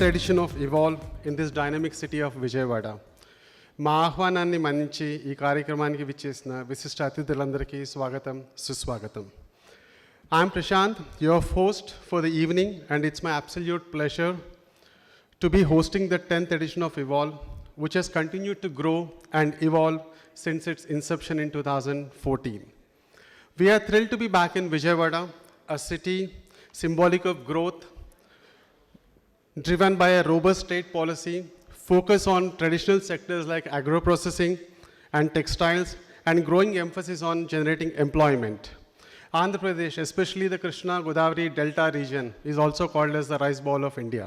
edition of Evolve in this dynamic city of Vijayawada. మా ఆహ్వానాన్ని మన్నించి ఈ కార్యక్రమానికి విచ్చేసిన విశిష్ట అతిథులందరికీ స్వాగతం, సుస్వాగతం. I'm Prashant, your host for the evening, and it's my absolute pleasure to be hosting the 10th edition of Evolve, which has continued to grow and evolve since its inception in 2014. We are thrilled to be back in Vijayawada, a city symbolic of growth, driven by a robust state policy, focus on traditional sectors like agro-processing and textiles, and growing emphasis on generating employment. Andhra Pradesh, especially the Krishna-Godavari Delta region, is also called as the rice bowl of India.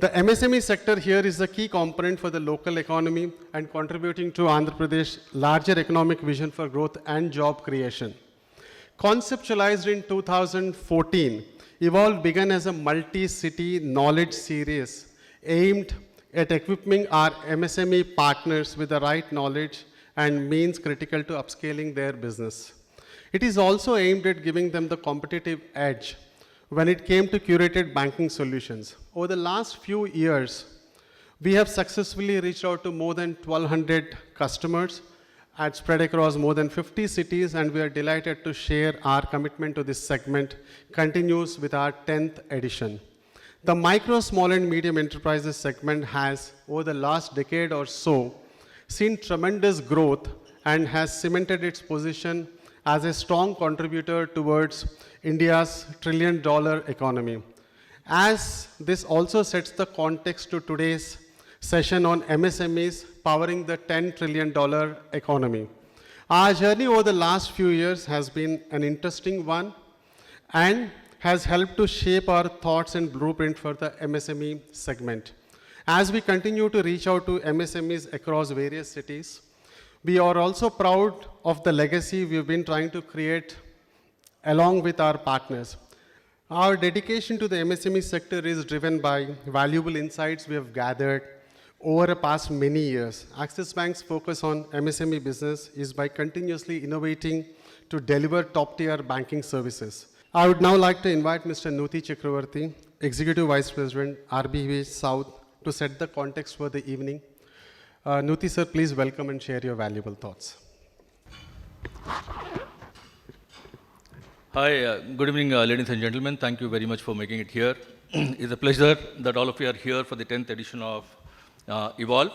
The MSME sector here is a key component for the local economy and contributing to Andhra Pradesh's larger economic vision for growth and job creation. Conceptualized in 2014, Evolve began as a multi-city knowledge series aimed at equipping our MSME partners with the right knowledge and means critical to upscaling their business. It is also aimed at giving them the competitive edge when it came to curated banking solutions. Over the last few years, we have successfully reached out to more than 1,200 customers and spread across more than 50 cities, and we are delighted to share our commitment to this segment continues with our 10th edition. The micro, small and medium enterprises segment has, over the last decade or so, seen tremendous growth and has cemented its position as a strong contributor towards India's $1 trillion economy. As this also sets the context to today's session on MSMEs powering the $10 trillion economy. Our journey over the last few years has been an interesting one and has helped to shape our thoughts and blueprint for the MSME segment. As we continue to reach out to MSMEs across various cities, we are also proud of the legacy we've been trying to create along with our partners. Our dedication to the MSME sector is driven by valuable insights we have gathered over the past many years. Axis Bank's focus on MSME business is by continuously innovating to deliver top-tier banking services. I would now like to invite Mr. Nuti Chakravarti, Executive Vice President, RBV South, to set the context for the evening. Nuti sir, please welcome and share your valuable thoughts. Hi, good evening, ladies and gentlemen. Thank you very much for making it here. It's a pleasure that all of you are here for the 10th edition of Evolve.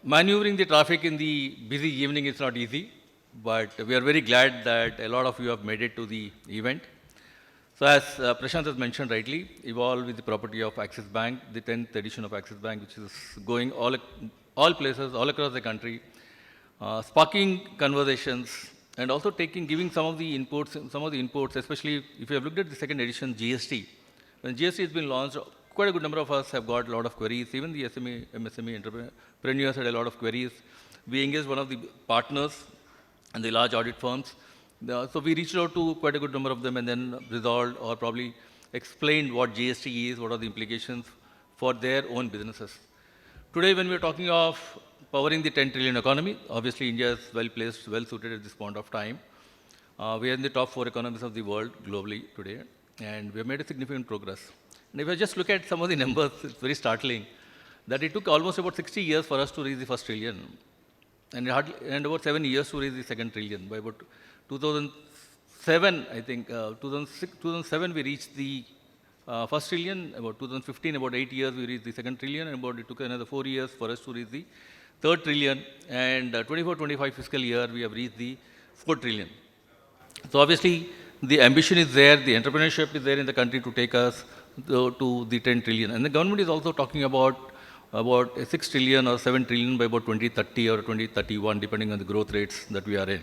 Maneuvering the traffic in the busy evening is not easy, but we are very glad that a lot of you have made it to the event. So as Prashant has mentioned rightly, Evolve is the property of Axis Bank, the 10th edition of Axis Bank, which is going all places, all across the country, sparking conversations, and also giving some of the inputs, especially if you have looked at the second edition, GST. When GST has been launched, quite a good number of us have got a lot of queries. Even the MSME entrepreneurs had a lot of queries. We engaged one of the partners and the large audit firms. So we reached out to quite a good number of them and then resolved or probably explained what GST is, what are the implications for their own businesses. Today, when we're talking of powering the 10 trillion economy, obviously India is well placed, well suited at this point of time. We are in the top 4 economies of the world globally today, and we have made a significant progress. And if I just look at some of the numbers, it's very startling that it took almost about 60 years for us to reach the first trillion, and about 7 years to reach the second trillion. By about 2007, I think, 2007 we reached the first trillion. About 2015, about 8 years we reached the second trillion, and it took another 4 years for us to reach the third trillion. And 24-25 fiscal year, we have reached the 4 trillion. So obviously, the ambition is there, the entrepreneurship is there in the country to take us to the 10 trillion. And the government is also talking about 6 trillion or 7 trillion by about 2030 or 2031, depending on the growth rates that we are in.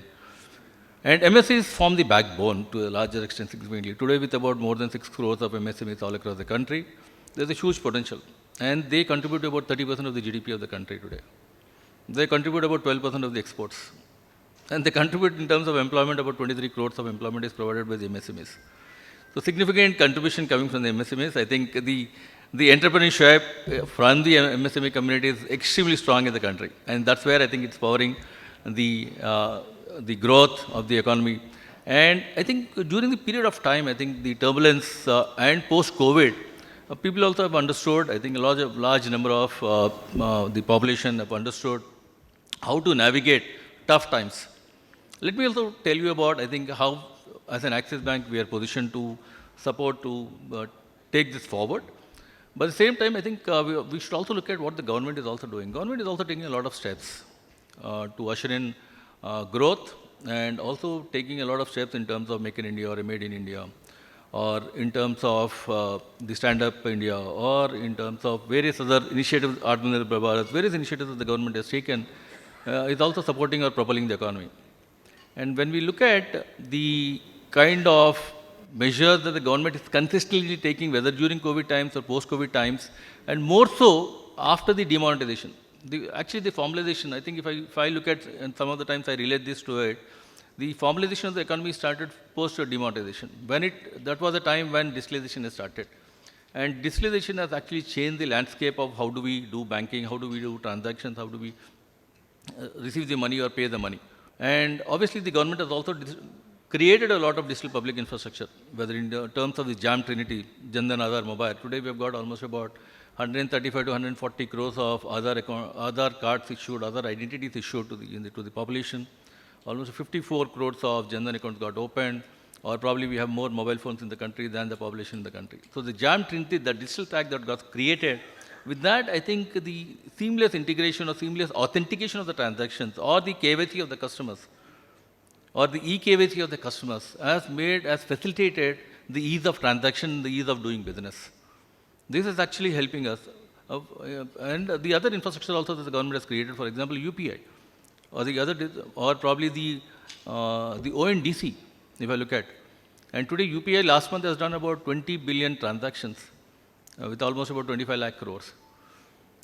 And MSMEs form the backbone to a larger extent significantly. Today, with about more than 6 crores of MSMEs all across the country, there's a huge potential. And they contribute to about 30% of the GDP of the country today. They contribute about 12% of the exports. And they contribute in terms of employment, about 23 crores of employment is provided by the MSMEs. So significant contribution coming from the MSMEs. I think the entrepreneurship from the MSME community is extremely strong in the country. And that's where I think it's powering the growth of the economy. And I think during the period of time, I think the turbulence and post-COVID, People also have understood, I think a large number of the population have understood how to navigate tough times. Let me also tell you about, I think, how as an Axis Bank we are positioned to support, to take this forward. But at the same time, I think we should also look at what the government is also doing. Government is also taking a lot of steps to usher in growth, and also taking a lot of steps in terms of Make in India or a Made in India, or in terms of the Stand Up India, or in terms of various other initiatives, Atmanirbhar Bharat, various initiatives that the government has taken, is also supporting or propelling the economy. And when we look at the kind of measures that the government is consistently taking, whether during COVID times or post-COVID times, and more so after the demonetization. Actually, the formalization, I think if I look at, and some of the times I relate this to it, the formalization of the economy started post-demonetization. That was the time when digitalization has started. And digitalization has actually changed the landscape of how do we do banking, how do we do transactions, how do we receive the money or pay the money. And obviously, the government has also created a lot of digital public infrastructure, whether in terms of the JAM Trinity, Jan Dhan Aadhaar Mobile. Today, we have got almost about 135 to 140 crores of Aadhaar cards issued, other identities issued to the population. Almost 54 crores of Jan Dhan accounts got opened, or probably we have more mobile phones in the country than the population in the country. So the JAM Trinity, the digital stack that got created, with that, I think the seamless integration or seamless authentication of the transactions, or the KYC of the customers, or the e-KYC of the customers, has facilitated the ease of transaction, the ease of doing business. This is actually helping us. And the other infrastructure also that the government has created, for example, UPI, or probably the ONDC, if I look at. And today, UPI last month has done about 20 billion transactions, with almost about 25 lakh crores.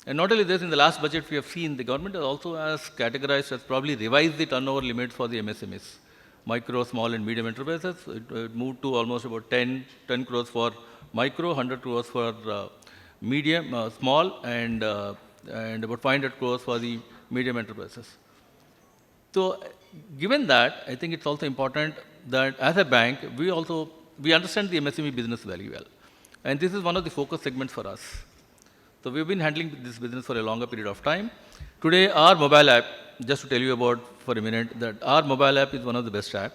And not only this, in the last budget we have seen, the government has categorized, has probably revised the turnover limits for the MSMEs, micro, small and medium enterprises. It moved to almost about 10 crores for micro, 100 crores for medium, small, and about 500 crores for the medium enterprises. So, given that, I think it's also important that as a bank, we understand the MSME business very well. And this is one of the focus segments for us. So we've been handling this business for a longer period of time. Today, our mobile app, just to tell you about for a minute, that our mobile app is one of the best apps,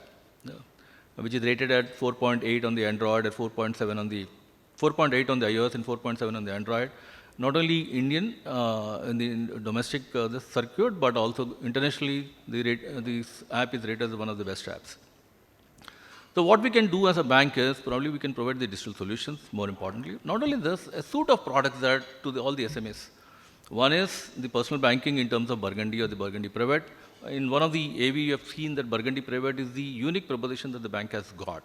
which is rated at 4.8 on the Android, at 4.7 on the 4.8 on the iOS, and 4.7 on the Android. Not only Indian in the domestic circuit, but also internationally, this app is rated as one of the best apps. So what we can do as a bank is, probably we can provide the digital solutions, more importantly. Not only this, a suite of products that to all the SMEs. One is the personal banking in terms of Burgundy or the Burgundy Private. In one of the AV, you have seen that Burgundy Private is the unique proposition that the bank has got.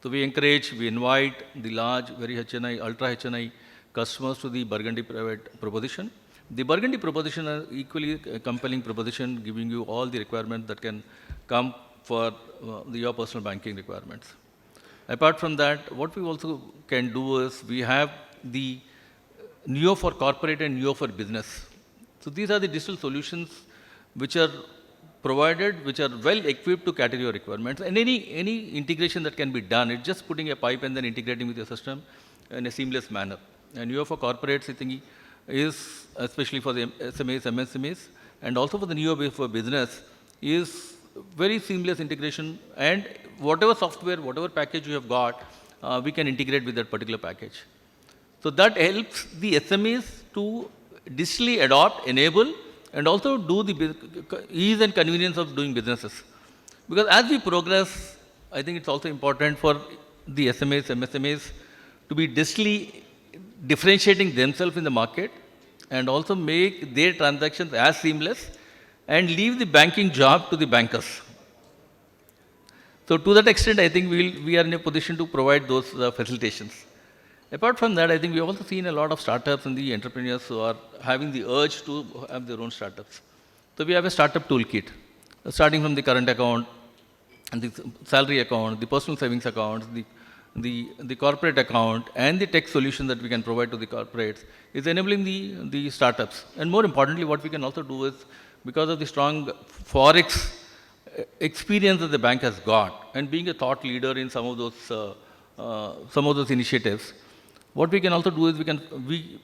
So we invite the large, very HNI, ultra HNI customers to the Burgundy Private proposition. The Burgundy proposition is equally a compelling proposition, giving you all the requirements that can come for your personal banking requirements. Apart from that, what we also can do is we have the Neo for corporate and Neo for business. So these are the digital solutions which are provided, which are well equipped to cater your requirements. And any integration that can be done, it's just putting a pipe and then integrating with your system in a seamless manner. And Neo for corporates, I think, is especially for the SMEs, MSMEs, and also for the Neo for business, is very seamless integration, and whatever software, whatever package you have got, we can integrate with that particular package. So that helps the SMEs to digitally adopt, enable, and also do the ease and convenience of doing businesses. Because as we progress, I think it's also important for the SMEs, MSMEs to be digitally differentiating themselves in the market, and also make their transactions as seamless, and leave the banking job to the bankers. So to that extent, I think we are in a position to provide those facilitations. Apart from that, I think we've also seen a lot of startups and the entrepreneurs who are having the urge to have their own startups. So we have a startup toolkit, starting from the current account, and the salary account, the personal savings accounts, the corporate account, and the tech solution that we can provide to the corporates is enabling the startups. And more importantly, what we can also do is, because of the strong Forex experience that the bank has got, and being a thought leader in some of those initiatives, What we can also do is we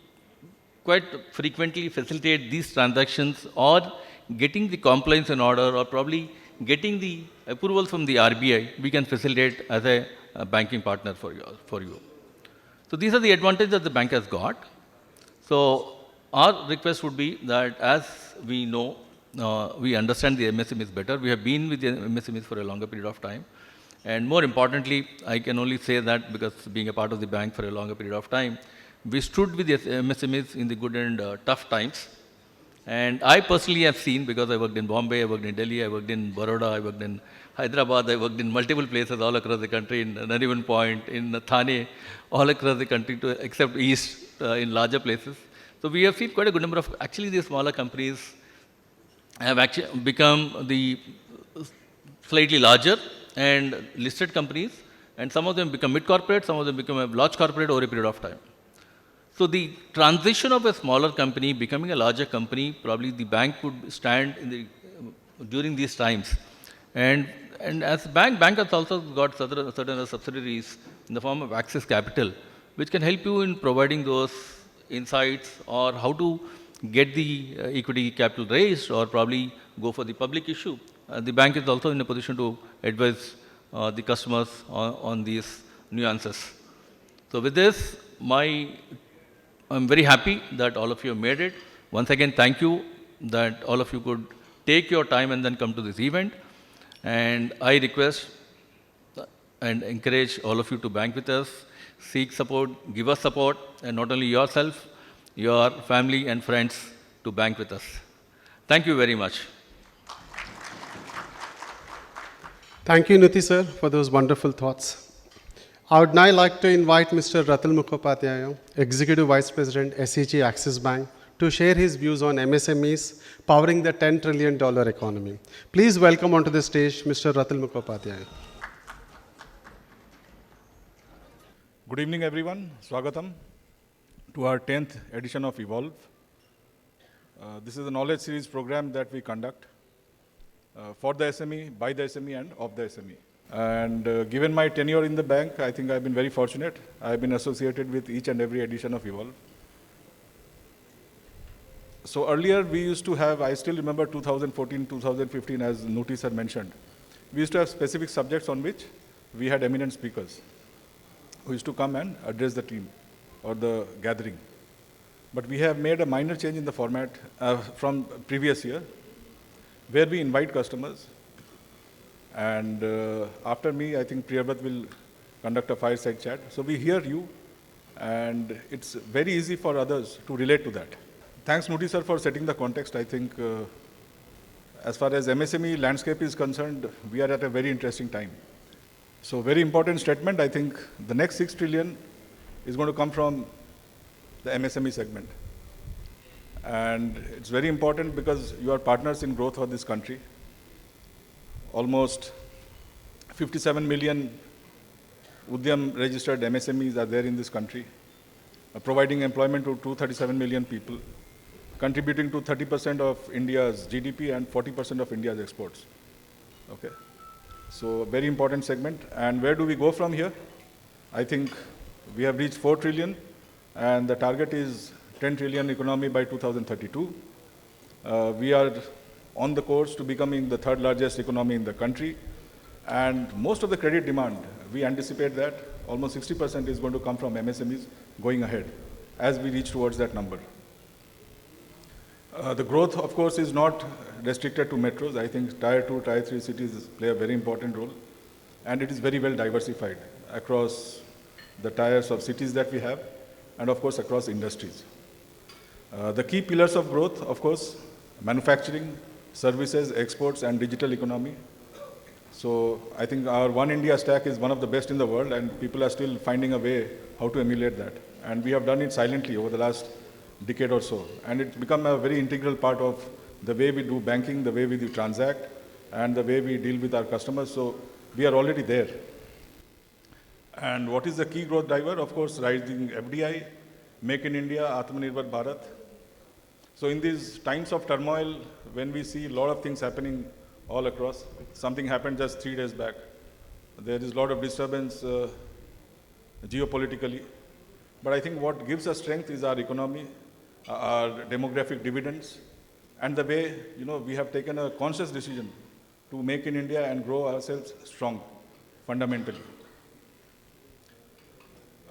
quite frequently facilitate these transactions or getting the compliance in order or probably getting the approval from the RBI, we can facilitate as a banking partner for you. So these are the advantages that the bank has got. So our request would be that as we know, we understand the MSMEs better. We have been with the MSMEs for a longer period of time. And more importantly, I can only say that because being a part of the bank for a longer period of time, we stood with the MSMEs in the good and tough times. And I personally have seen, because I worked in Bombay, I worked in Delhi, I worked in Baroda, I worked in Hyderabad, I worked in multiple places all across the country, in Nariman Point, in Thane, all across the country, except east, in larger places. So we have seen quite a good number of, actually these smaller companies have actually become the slightly larger and listed companies, and some of them become mid-corporate, some of them become a large corporate over a period of time. So the transition of a smaller company becoming a larger company, probably the bank would stand in the, during these times. And as bank has also got certain subsidiaries in the form of Access Capital, which can help you in providing those insights or how to get the equity capital raised or probably go for the public issue. The bank is also in a position to advise the customers on these nuances. So with this, I'm very happy that all of you have made it. Once again, thank you that all of you could take your time and then come to this event. And I request and encourage all of you to bank with us, seek support, give us support, and not only yourself, your family and friends to bank with us. Thank you very much. Thank you, Nuti sir, for those wonderful thoughts. I would now like to invite Mr. Ratul Mukhopadhyay, Executive Vice President, SEG Axis Bank, to share his views on MSMEs powering the $10 trillion economy. Please welcome onto the stage Mr. Ratul Mukhopadhyay. Good evening, everyone. Swagatam to our 10th edition of Evolve. This is a knowledge series program that we conduct for the SME, by the SME, and of the SME. And given my tenure in the bank, I think I've been very fortunate. I've been associated with each and every edition of Evolve. So earlier we used to have, I still remember 2014, 2015, as Nuti sir mentioned, we used to have specific subjects on which we had eminent speakers who used to come and address the team or the gathering. But we have made a minor change in the format from previous year, where we invite customers. And after me, I think Priyabrat will conduct a fireside chat. So we hear you, and it's very easy for others to relate to that. Thanks, Nuti sir, for setting the context. I think as far as MSME landscape is concerned, we are at a very interesting time. So very important statement. I think the next 6 trillion is going to come from the MSME segment. And it's very important because you are partners in growth of this country. Almost 57 million Udyam registered MSMEs are there in this country, providing employment to 237 million people, contributing to 30% of India's GDP and 40% of India's exports. Okay. So a very important segment. And where do we go from here? I think we have reached 4 trillion and the target is 10 trillion economy by 2032. We are on the course to becoming the third largest economy in the country. And most of the credit demand, we anticipate that almost 60% is going to come from MSMEs going ahead as we reach towards that number. The growth, of course, is not restricted to metros. I think Tier 2, Tier 3 cities play a very important role. And it is very well diversified across the tiers of cities that we have and, of course, across industries. The key pillars of growth, of course, manufacturing, services, exports, and digital economy. So I think our One India stack is one of the best in the world, and people are still finding a way how to emulate that. And we have done it silently over the last decade or so. And it's become a very integral part of the way we do banking, the way we do transact, and the way we deal with our customers. So we are already there. And what is the key growth driver? Of course, rising FDI, Make in India, Atmanirbhar Bharat. So in these times of turmoil, when we see a lot of things happening all across, something happened just 3 days back. There is a lot of disturbance geopolitically. But I think what gives us strength is our economy, our demographic dividends, and the way, we have taken a conscious decision to make in India and grow ourselves strong, fundamentally.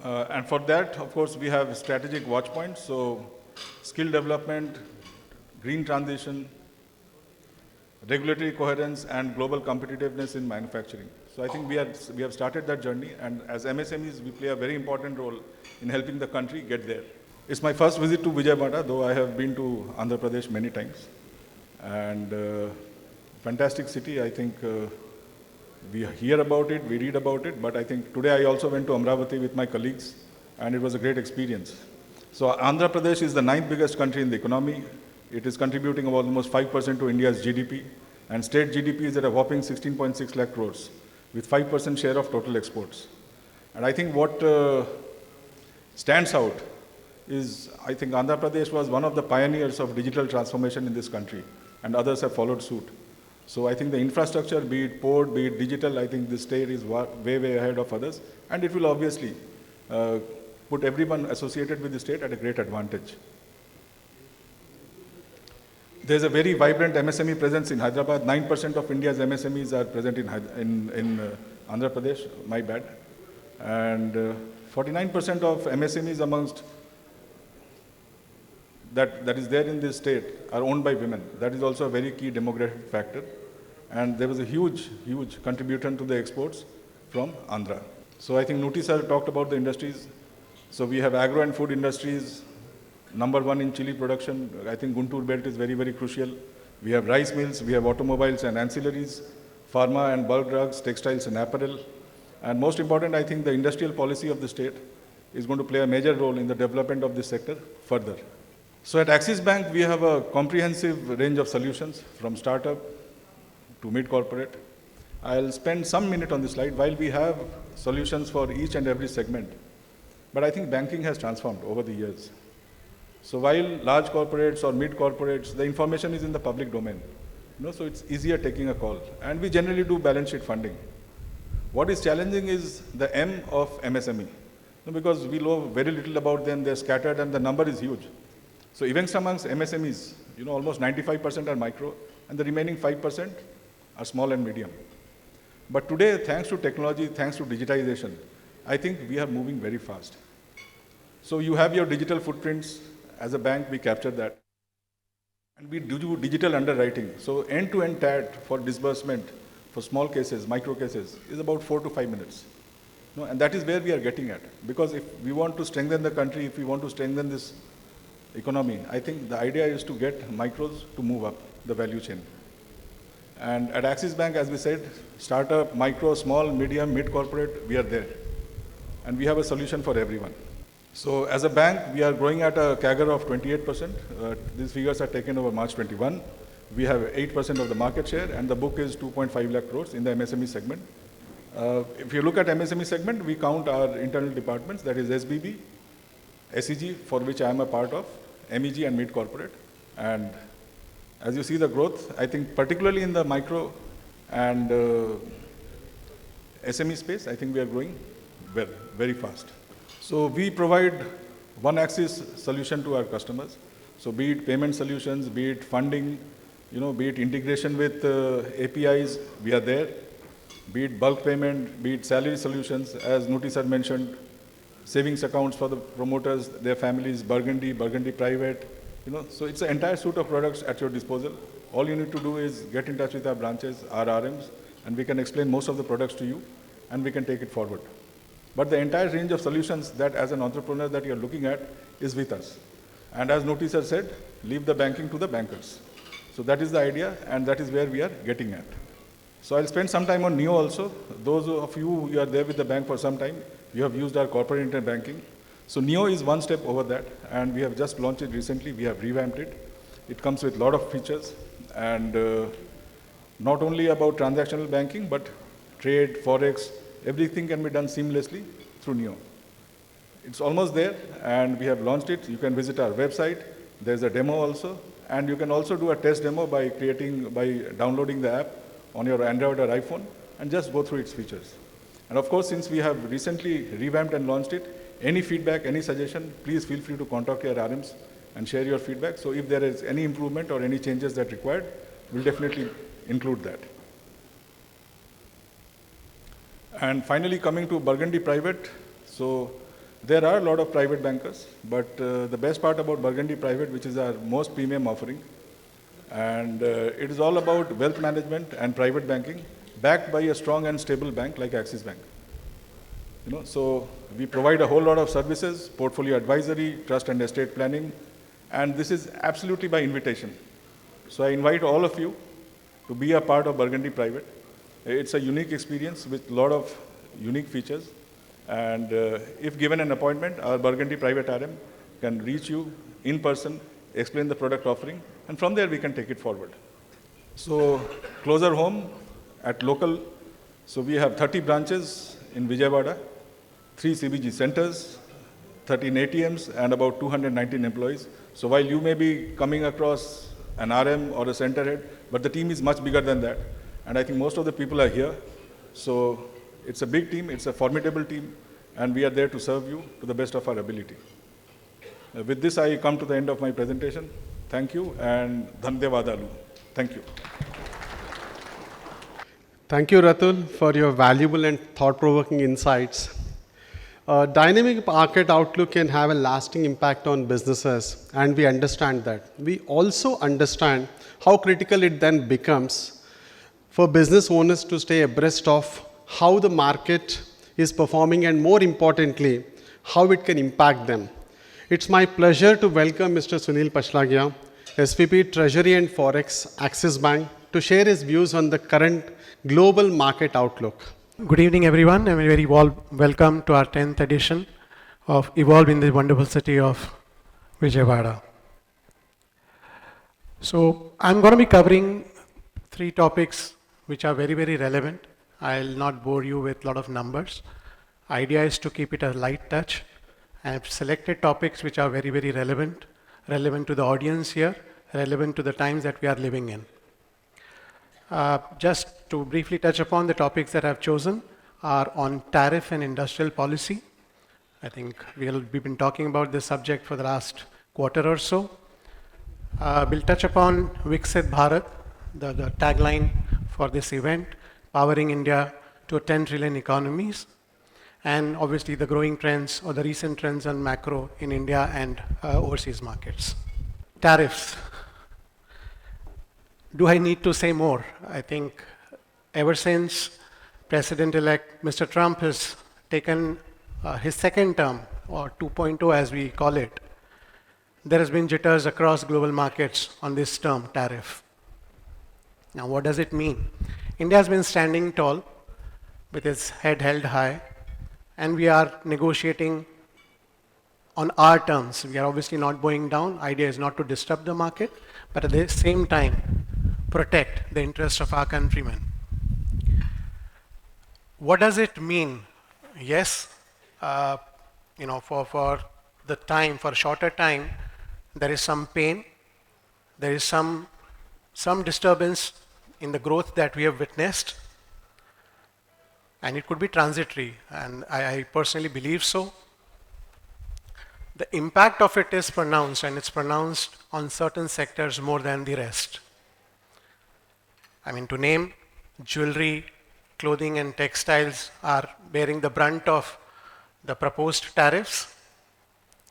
And for that, of course, we have strategic watch points. So skill development, green transition, regulatory coherence, and global competitiveness in manufacturing. So I think we have started that journey, and as MSMEs, we play a very important role in helping the country get there. It's my first visit to Vijayawada, though I have been to Andhra Pradesh many times. And fantastic city, I think we hear about it, we read about it, but I think today I also went to Amravati with my colleagues, and it was a great experience. So Andhra Pradesh is the 9th biggest country in the economy. It is contributing almost 5% to India's GDP, and state GDP is at a whopping 16.6 lakh crores, with 5% share of total exports. And I think what stands out is, I think Andhra Pradesh was one of the pioneers of digital transformation in this country, and others have followed suit. So I think the infrastructure, be it port, be it digital, I think this state is way, way ahead of others, and it will obviously put everyone associated with the state at a great advantage. There's a very vibrant MSME presence in Hyderabad. 9% of India's MSMEs are present in Andhra Pradesh, my bad. And 49% of MSMEs amongst that is there in this state are owned by women. That is also a very key demographic factor. And there was a huge, huge contribution to the exports from Andhra. So I think Nuti sir talked about the industries. So we have agro and food industries, number one in chili production. I think Guntur belt is very, very crucial. We have rice mills, we have automobiles and ancillaries, pharma and bulk drugs, textiles and apparel. And most important, I think the industrial policy of the state is going to play a major role in the development of this sector further. So at Axis Bank, we have a comprehensive range of solutions from startup to mid-corporate. I'll spend some minute on this slide while we have solutions for each and every segment. But I think banking has transformed over the years. So while large corporates or mid-corporates, the information is in the public domain. So it's easier taking a call. And we generally do balance sheet funding. What is challenging is the M of MSME. Because we know very little about them, they're scattered, and the number is huge. So even amongst MSMEs, almost 95% are micro, and the remaining 5% are small and medium. But today, thanks to technology, thanks to digitization, I think we are moving very fast. So you have your digital footprints. As a bank, we capture that. And we do digital underwriting. So end-to-end TAT for disbursement for small cases, micro cases, is about 4 to 5 minutes. And that is where we are getting at. Because if we want to strengthen the country, if we want to strengthen this economy, I think the idea is to get micros to move up the value chain. And at Axis Bank, as we said, startup, micro, small, medium, mid-corporate, we are there. And we have a solution for everyone. So as a bank, we are growing at a CAGR of 28%. These figures are taken over March 21. We have 8% of the market share, and the book is 2.5 lakh crores in the MSME segment. If you look at MSME segment, we count our internal departments, that is SBB, SEG, for which I am a part of, MEG and mid-corporate. And as you see the growth, I think particularly in the micro and SME space, I think we are growing well, very fast. So we provide one Axis solution to our customers. So be it payment solutions, be it funding, be it integration with APIs, we are there. Be it bulk payment, be it salary solutions, as Nuti sir mentioned, savings accounts for the promoters, their families, Burgundy Private, So it's an entire suite of products at your disposal. All you need to do is get in touch with our branches, our RMs, and we can explain most of the products to you, and we can take it forward. But the entire range of solutions that as an entrepreneur that you're looking at is with us. And as Nuti sir said, leave the banking to the bankers. So that is the idea, and that is where we are getting at. So I'll spend some time on Neo also. Those of you who are there with the bank for some time, you have used our corporate internet banking. So Neo is one step over that, and we have just launched it recently. We have revamped it. It comes with a lot of features, and not only about transactional banking, but trade, forex, everything can be done seamlessly through Neo. It's almost there, and we have launched it. You can visit our website. There's a demo also, and you can also do a test demo by downloading the app on your Android or iPhone, and just go through its features. And of course, since we have recently revamped and launched it, Any feedback, any suggestion, please feel free to contact your RMs and share your feedback. So if there is any improvement or any changes that required, we'll definitely include that. And finally, coming to Burgundy Private, so there are a lot of private bankers, but the best part about Burgundy Private, which is our most premium offering, and it is all about wealth management and private banking, backed by a strong and stable bank like Axis Bank. So we provide a whole lot of services, portfolio advisory, trust and estate planning, and this is absolutely by invitation. So I invite all of you to be a part of Burgundy Private. It's a unique experience with a lot of unique features. And if given an appointment, our Burgundy Private RM can reach you in person, explain the product offering, and from there we can take it forward. So closer home at local, so we have 30 branches in Vijayawada, 3 CBG centers, 13 ATMs, and about 219 employees. So while you may be coming across an RM or a center head, but the team is much bigger than that. And I think most of the people are here. So it's a big team, it's a formidable team, and we are there to serve you to the best of our ability. With this, I come to the end of my presentation. Thank you, and Dhanyawadalu. Thank you. Thank you, Ratul, for your valuable and thought-provoking insights. A dynamic market outlook can have a lasting impact on businesses, and we understand that. We also understand how critical it then becomes for business owners to stay abreast of how the market is performing and, more importantly, how it can impact them. It's my pleasure to welcome Mr. Sunil Pashlagia, SVP Treasury and Forex, Axis Bank, to share his views on the current global market outlook. Good evening, everyone, and a very warm welcome to our 10th edition of Evolve in the wonderful city of Vijayawada. So I'm going to be covering 3 topics which are very, very relevant. I'll not bore you with a lot of numbers. Idea is to keep it a light touch. I've selected topics which are very, very relevant to the audience here, relevant to the times that we are living in. Just to briefly touch upon the topics that I've chosen are on tariff and industrial policy. I think we've been talking about this subject for the last quarter or so. We'll touch upon Viksit Bharat, the tagline for this event, powering India to 10 trillion economies, and obviously the growing trends or the recent trends on macro in India and overseas markets. Tariffs. Do I need to say more? I think ever since President-elect Mr. Trump has taken his second term, or 2.0 as we call it, there has been jitters across global markets on this term, tariff. Now, what does it mean? India has been standing tall with its head held high, and we are negotiating on our terms. We are obviously not going down. Idea is not to disrupt the market, but at the same time, protect the interests of our countrymen. What does it mean? Yes, for the time, for a shorter time, there is some pain, there is some disturbance in the growth that we have witnessed, and it could be transitory, and I personally believe so. The impact of it is pronounced, and it's pronounced on certain sectors more than the rest. I mean, to name, jewelry, clothing and textiles are bearing the brunt of the proposed tariffs.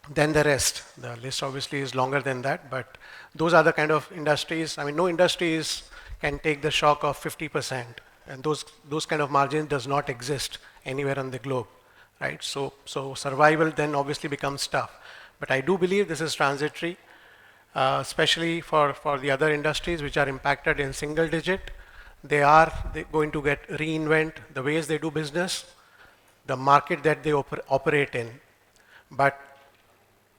Then the rest. The list obviously is longer than that, but those are the kind of industries. I mean, no industries can take the shock of 50%, and those kind of margins does not exist anywhere on the globe, right? So survival then obviously becomes tough. But I do believe this is transitory, especially for the other industries which are impacted in single digit. They're going to reinvent the ways they do business, the market that they operate in. But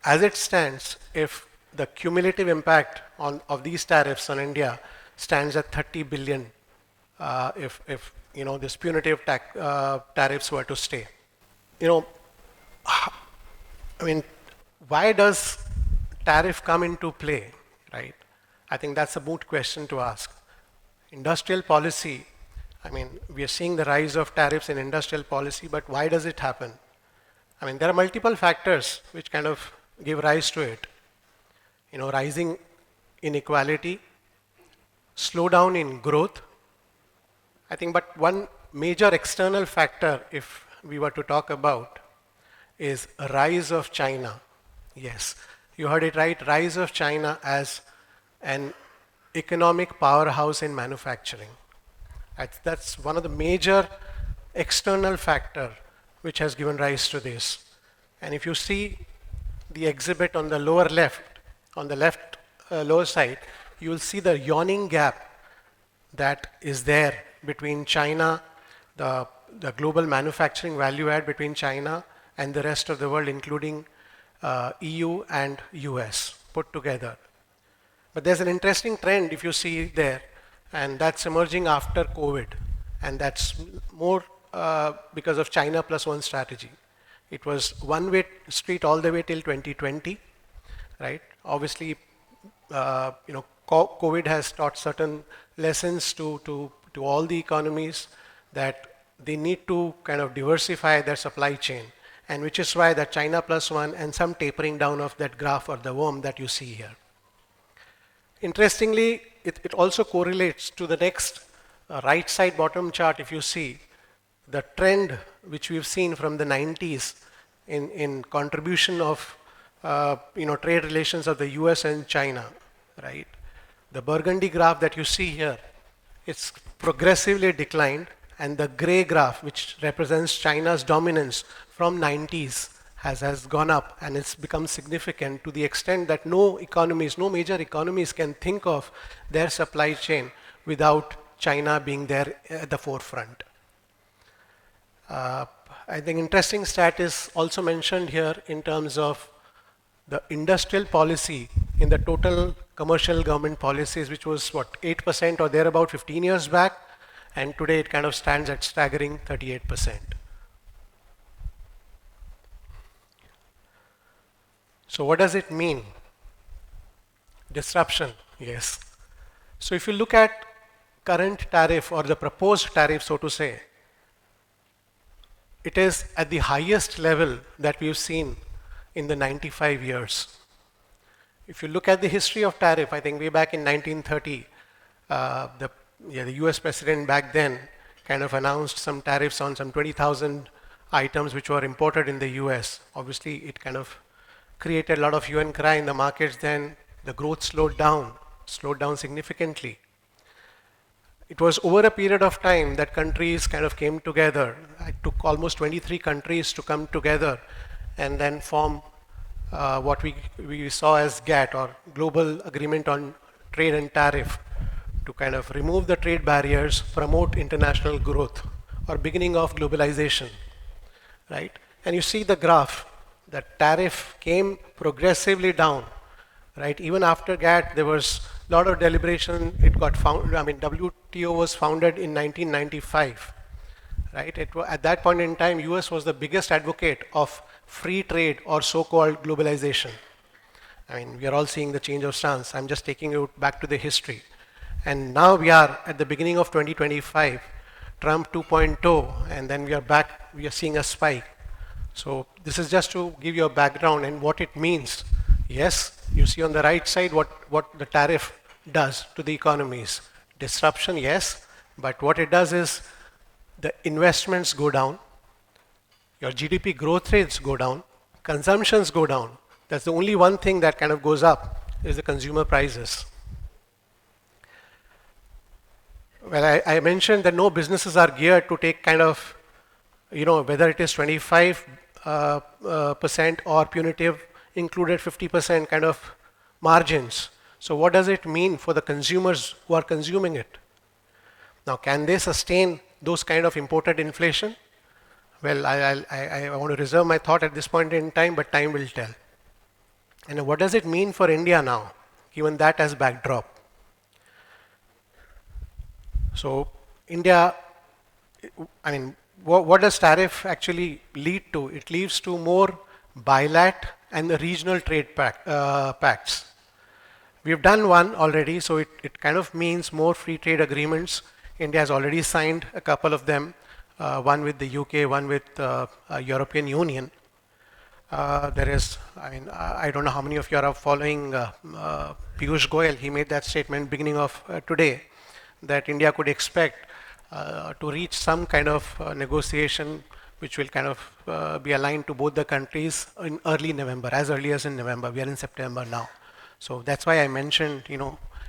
as it stands, if the cumulative impact of these tariffs on India stands at 30 billion, if this punitive tariffs were to stay. I mean, why does tariff come into play, right? I think that's a moot question to ask. Industrial policy, I mean, we are seeing the rise of tariffs in industrial policy, but why does it happen? I mean, there are multiple factors which kind of give rise to it. Rising inequality, slowdown in growth. I think, but one major external factor, if we were to talk about, is a rise of China. Yes, you heard it right, rise of China as an economic powerhouse in manufacturing. That's one of the major external factor which has given rise to this. And if you see the exhibit on the lower left, on the left lower side, you will see the yawning gap that is there between China, the global manufacturing value add between China and the rest of the world, including EU and US put together. But there's an interesting trend if you see there, and that's emerging after COVID, and that's more because of China plus one strategy. It was one-way street all the way till 2020, right? Obviously, COVID has taught certain lessons to all the economies that they need to kind of diversify their supply chain, and which is why that China plus one and some tapering down of that graph or the worm that you see here. Interestingly, it also correlates to the next right side bottom chart. If you see the trend which we've seen from the 90s in contribution of trade relations of the US and China, right? The burgundy graph that you see here, it's progressively declined, and the gray graph, which represents China's dominance from 90s, has gone up, and it's become significant to the extent that no major economies can think of their supply chain without China being there at the forefront. I think interesting stat is also mentioned here in terms of the industrial policy in the total commercial government policies, which was 8% or thereabout 15 years back, and today it kind of stands at staggering 38%. So what does it mean? Disruption, yes. So if you look at current tariff or the proposed tariff, so to say, it is at the highest level that we've seen in the 95 years. If you look at the history of tariff, I think way back in 1930, the US president back then kind of announced some tariffs on some 20,000 items which were imported in the US. Obviously, it kind of created a lot of hue and cry in the markets then. The growth slowed down significantly. It was over a period of time that countries kind of came together. It took almost 23 countries to come together and then form what we saw as GATT, or Global Agreement on Trade and Tariff, to kind of remove the trade barriers, promote international growth, or beginning of globalization, right? And you see the graph, the tariff came progressively down, right? Even after GATT, there was a lot of deliberation. It got found, WTO was founded in 1995, right? At that point in time, US was the biggest advocate of free trade or so-called globalization. We are all seeing the change of stance. I'm just taking you back to the history. And now we are at the beginning of 2025, Trump 2.0, and then we are seeing a spike. So this is just to give you a background and what it means. Yes, you see on the right side what the tariff does to the economies. Disruption, yes, but what it does is the investments go down, your GDP growth rates go down, consumptions go down. That's the only one thing that kind of goes up is the consumer prices. Well, I mentioned that no businesses are geared to take kind of, whether it is 25% or punitive included 50% kind of margins. So what does it mean for the consumers who are consuming it? Now, can they sustain those kind of imported inflation? Well, I want to reserve my thought at this point in time, but time will tell. And what does it mean for India now, given that as backdrop? So India, what does tariff actually lead to? It leads to more bilat and the regional trade pacts. We've done one already, so it kind of means more free trade agreements. India has already signed a couple of them, one with the UK, one with European Union. There is, I don't know how many of you are following Piyush Goyal. He made that statement beginning of today that India could expect to reach some kind of negotiation which will kind of be aligned to both the countries in early November, as early as in November. We are in September now. So that's why I mentioned,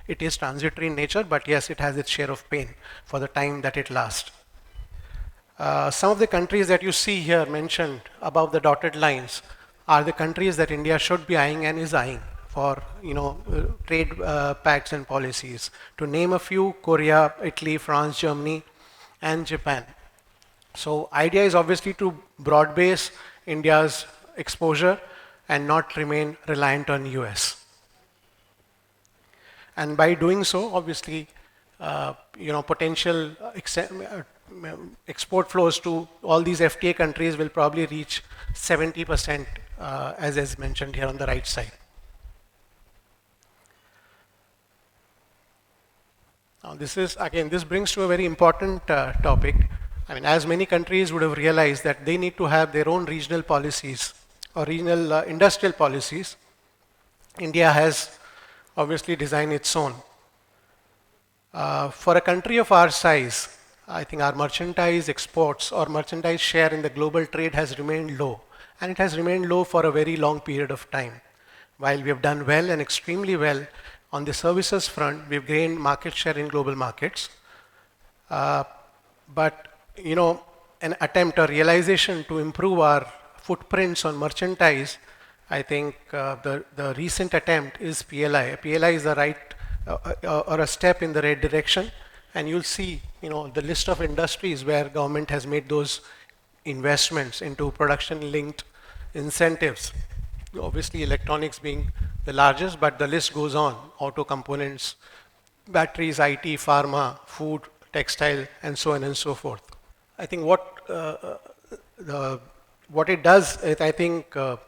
it is transitory in nature, but yes, it has its share of pain for the time that it lasts. Some of the countries that you see here mentioned above the dotted lines are the countries that India should be eyeing and is eyeing for trade pacts and policies. To name a few: Korea, Italy, France, Germany, and Japan. So idea is obviously to broad base India's exposure and not remain reliant on US. And by doing so, obviously, potential export flows to all these FTA countries will probably reach 70%, as is mentioned here on the right side. Now, this brings to a very important topic. As many countries would have realized that they need to have their own regional policies or regional industrial policies. India has obviously designed its own. For a country of our size, I think our merchandise exports or merchandise share in the global trade has remained low, and it has remained low for a very long period of time. While we have done well and extremely well on the services front, we've gained market share in global markets. But an attempt or realization to improve our footprints on merchandise, I think the recent attempt is PLI. PLI is the right or a step in the right direction, and you'll see the list of industries where government has made those investments into production-linked incentives. Obviously, electronics being the largest, but the list goes on: auto components, batteries, IT, pharma, food, textile, and so on and so forth. I think what it does is, I think the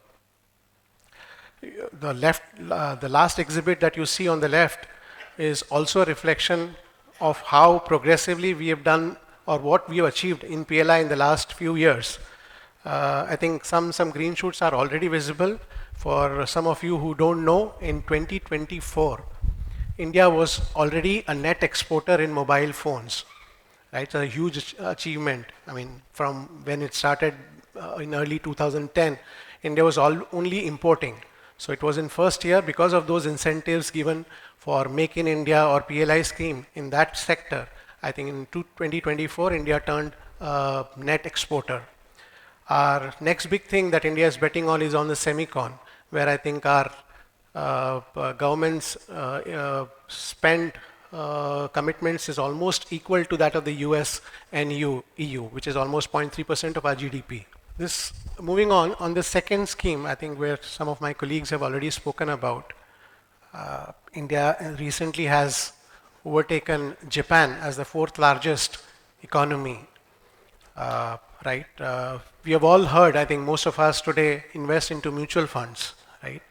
last exhibit that you see on the left is also a reflection of how progressively we have done or what we have achieved in PLI in the last few years. I think some green shoots are already visible. For some of you who don't know, in 2024, India was already a net exporter in mobile phones. Right, it's a huge achievement. From when it started in early 2010, India was only importing. So it was in first year, because of those incentives given for Make in India or PLI scheme in that sector. I think in 2024, India turned net exporter. Our next big thing that India is betting on is on the semicon, where I think our government's spend commitments is almost equal to that of the US and EU, which is almost 0.3% of our GDP. Moving on the second scheme, I think where some of my colleagues have already spoken about, India recently has overtaken Japan as the fourth largest economy. Right? We have all heard, I think most of us today invest into mutual funds, right?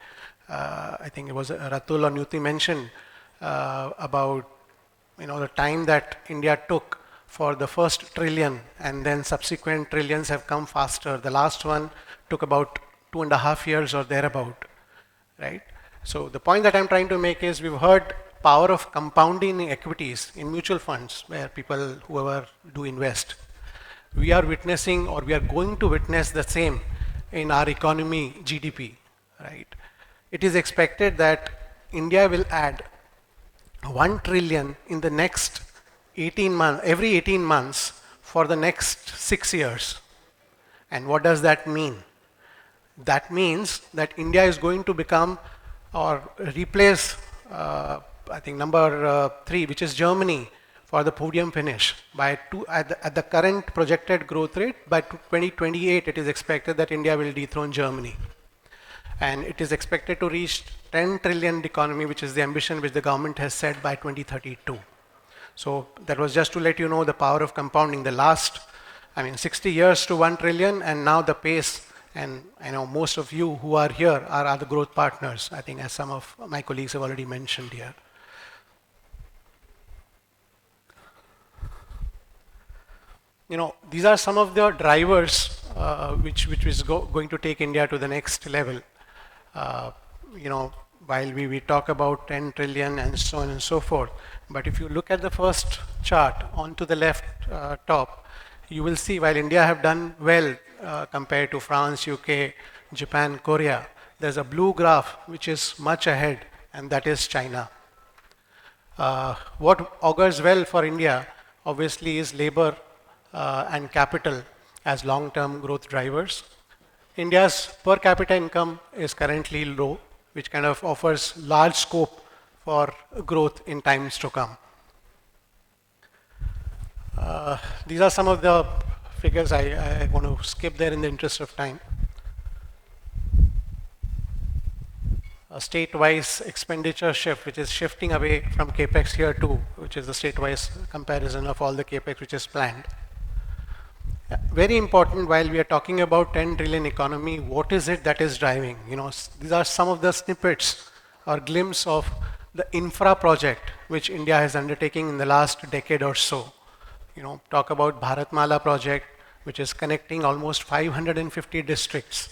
I think it was Ratul or Nuti mentioned about the time that India took for the first trillion, and then subsequent trillions have come faster. The last one took about 2.5 years or thereabout, right? So the point that I'm trying to make is, we've heard power of compounding in equities in mutual funds where people, whoever do invest. We are witnessing, or we are going to witness the same in our economy, GDP, right? It is expected that India will add 1 trillion in the next 18 months, every 18 months for the next 6 years. And what does that mean? That means that India is going to become or replace, I think number 3, which is Germany, for the podium finish at the current projected growth rate. By 2028, it is expected that India will dethrone Germany. And it is expected to reach 10 trillion economy, which is the ambition which the government has set by 2032. So that was just to let you know the power of compounding. The last, 60 years to 1 trillion, and now the pace, and I know most of you who are here are the growth partners, I think, as some of my colleagues have already mentioned here. These are some of the drivers which is going to take India to the next level. You know, while we talk about 10 trillion and so on and so forth, but if you look at the first chart on to the left top, you will see while India have done well compared to France, UK, Japan, Korea, there's a blue graph which is much ahead, and that is China. What augurs well for India obviously is labor and capital as long-term growth drivers. India's per capita income is currently low, which kind of offers large scope for growth in times to come. These are some of the figures I want to skip there in the interest of time. A state-wise expenditure shift, which is shifting away from capex here too, which is the state-wise comparison of all the capex which is planned. Very important, while we are talking about 10 trillion economy, what is it that is driving? You know, these are some of the snippets or glimpse of the infra project which India has undertaken in the last decade or so. You know, talk about Bharatmala project, which is connecting almost 550 districts,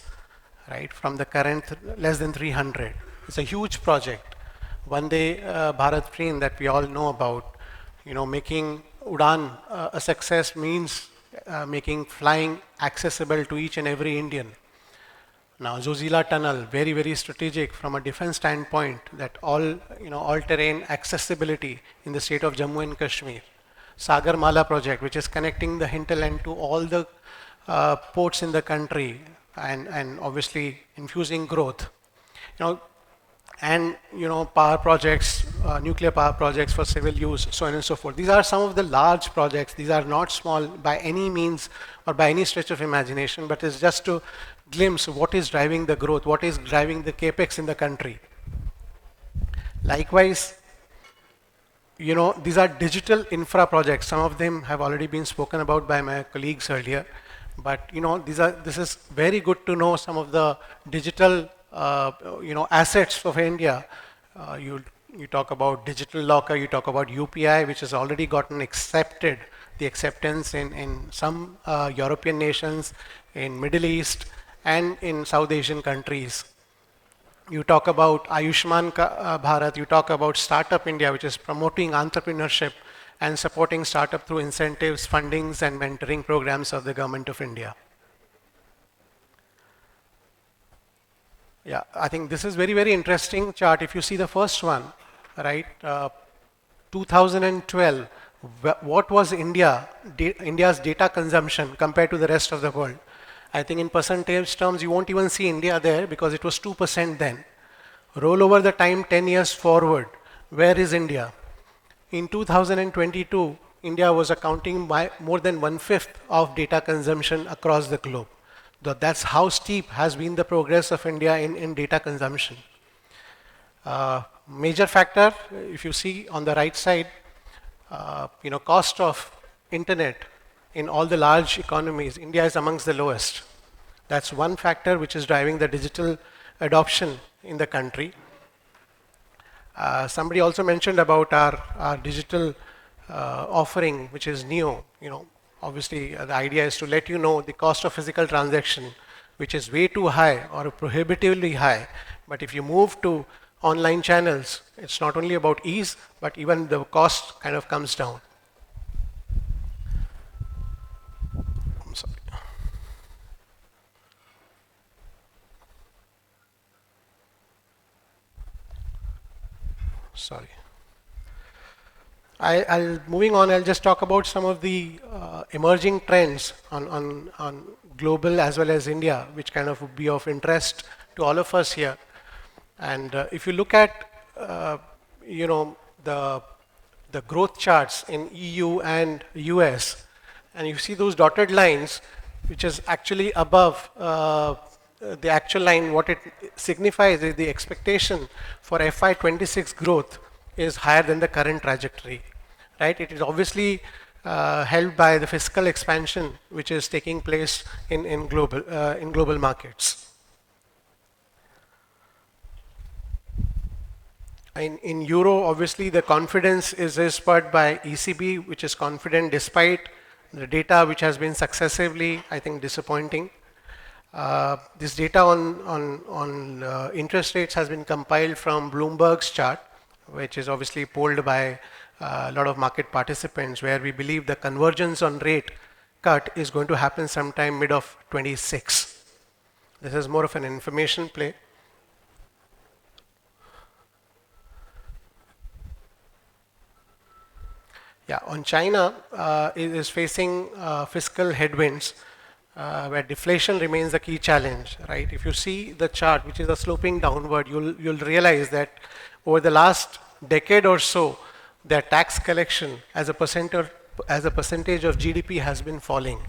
right, from the current less than 300. It's a huge project. Vande Bharat train that we all know about, you know, making Udan a success means making flying accessible to each and every Indian. Now, Zojila Tunnel, very, very strategic from a defense standpoint, that all-terrain accessibility in the state of Jammu and Kashmir. Sagarmala project, which is connecting the hinterland to all the ports in the country and obviously infusing growth. You know, and power projects, nuclear power projects for civil use, so on and so forth. These are some of the large projects. These are not small by any means or by any stretch of imagination, but it's just to glimpse what is driving the growth, what is driving the capex in the country. Likewise, you know, these are digital infra projects. Some of them have already been spoken about by my colleagues earlier, but you know, this is very good to know some of the digital assets of India. You talk about digital locker, you talk about UPI, which has already gotten accepted, the acceptance in some European nations, in Middle East, and in South Asian countries. You talk about Ayushman Bharat, you talk about Startup India, which is promoting entrepreneurship and supporting startup through incentives, fundings, and mentoring programs of the Government of India. Yeah, I think this is very, very interesting chart. If you see the first one, right, 2012, what was India's data consumption compared to the rest of the world? I think in percentage terms, you won't even see India there because it was 2% then. Roll over the time 10 years forward, where is India? In 2022, India was accounting by more than 1/5 of data consumption across the globe. That's how steep has been the progress of India in data consumption. Major factor, if you see on the right side, cost of internet in all the large economies, India is amongst the lowest. That's one factor which is driving the digital adoption in the country. Somebody also mentioned about our digital offering, which is Neo. Obviously, the idea is to let you know the cost of physical transaction, which is way too high or prohibitively high. But if you move to online channels, it's not only about ease, but even the cost kind of comes down. I'm sorry. Sorry. Moving on, I'll just talk about some of the emerging trends on global as well as India, which kind of would be of interest to all of us here. And if you look at, the growth charts in EU and US, and you see those dotted lines, which is actually above the actual line, what it signifies is the expectation for FY26 growth is higher than the current trajectory, right? It is obviously held by the fiscal expansion which is taking place in global markets. In Euro, obviously the confidence is spurred by ECB, which is confident despite The data which has been successively, I think, disappointing. This data on interest rates has been compiled from Bloomberg's chart, which is obviously polled by a lot of market participants, where we believe the convergence on rate cut is going to happen sometime mid of 26. This is more of an information play. Yeah, on China, it is facing fiscal headwinds, where deflation remains the key challenge, right? If you see the chart, which is a sloping downward, you'll realize that over the last decade or so, their tax collection as a percentage of GDP has been falling,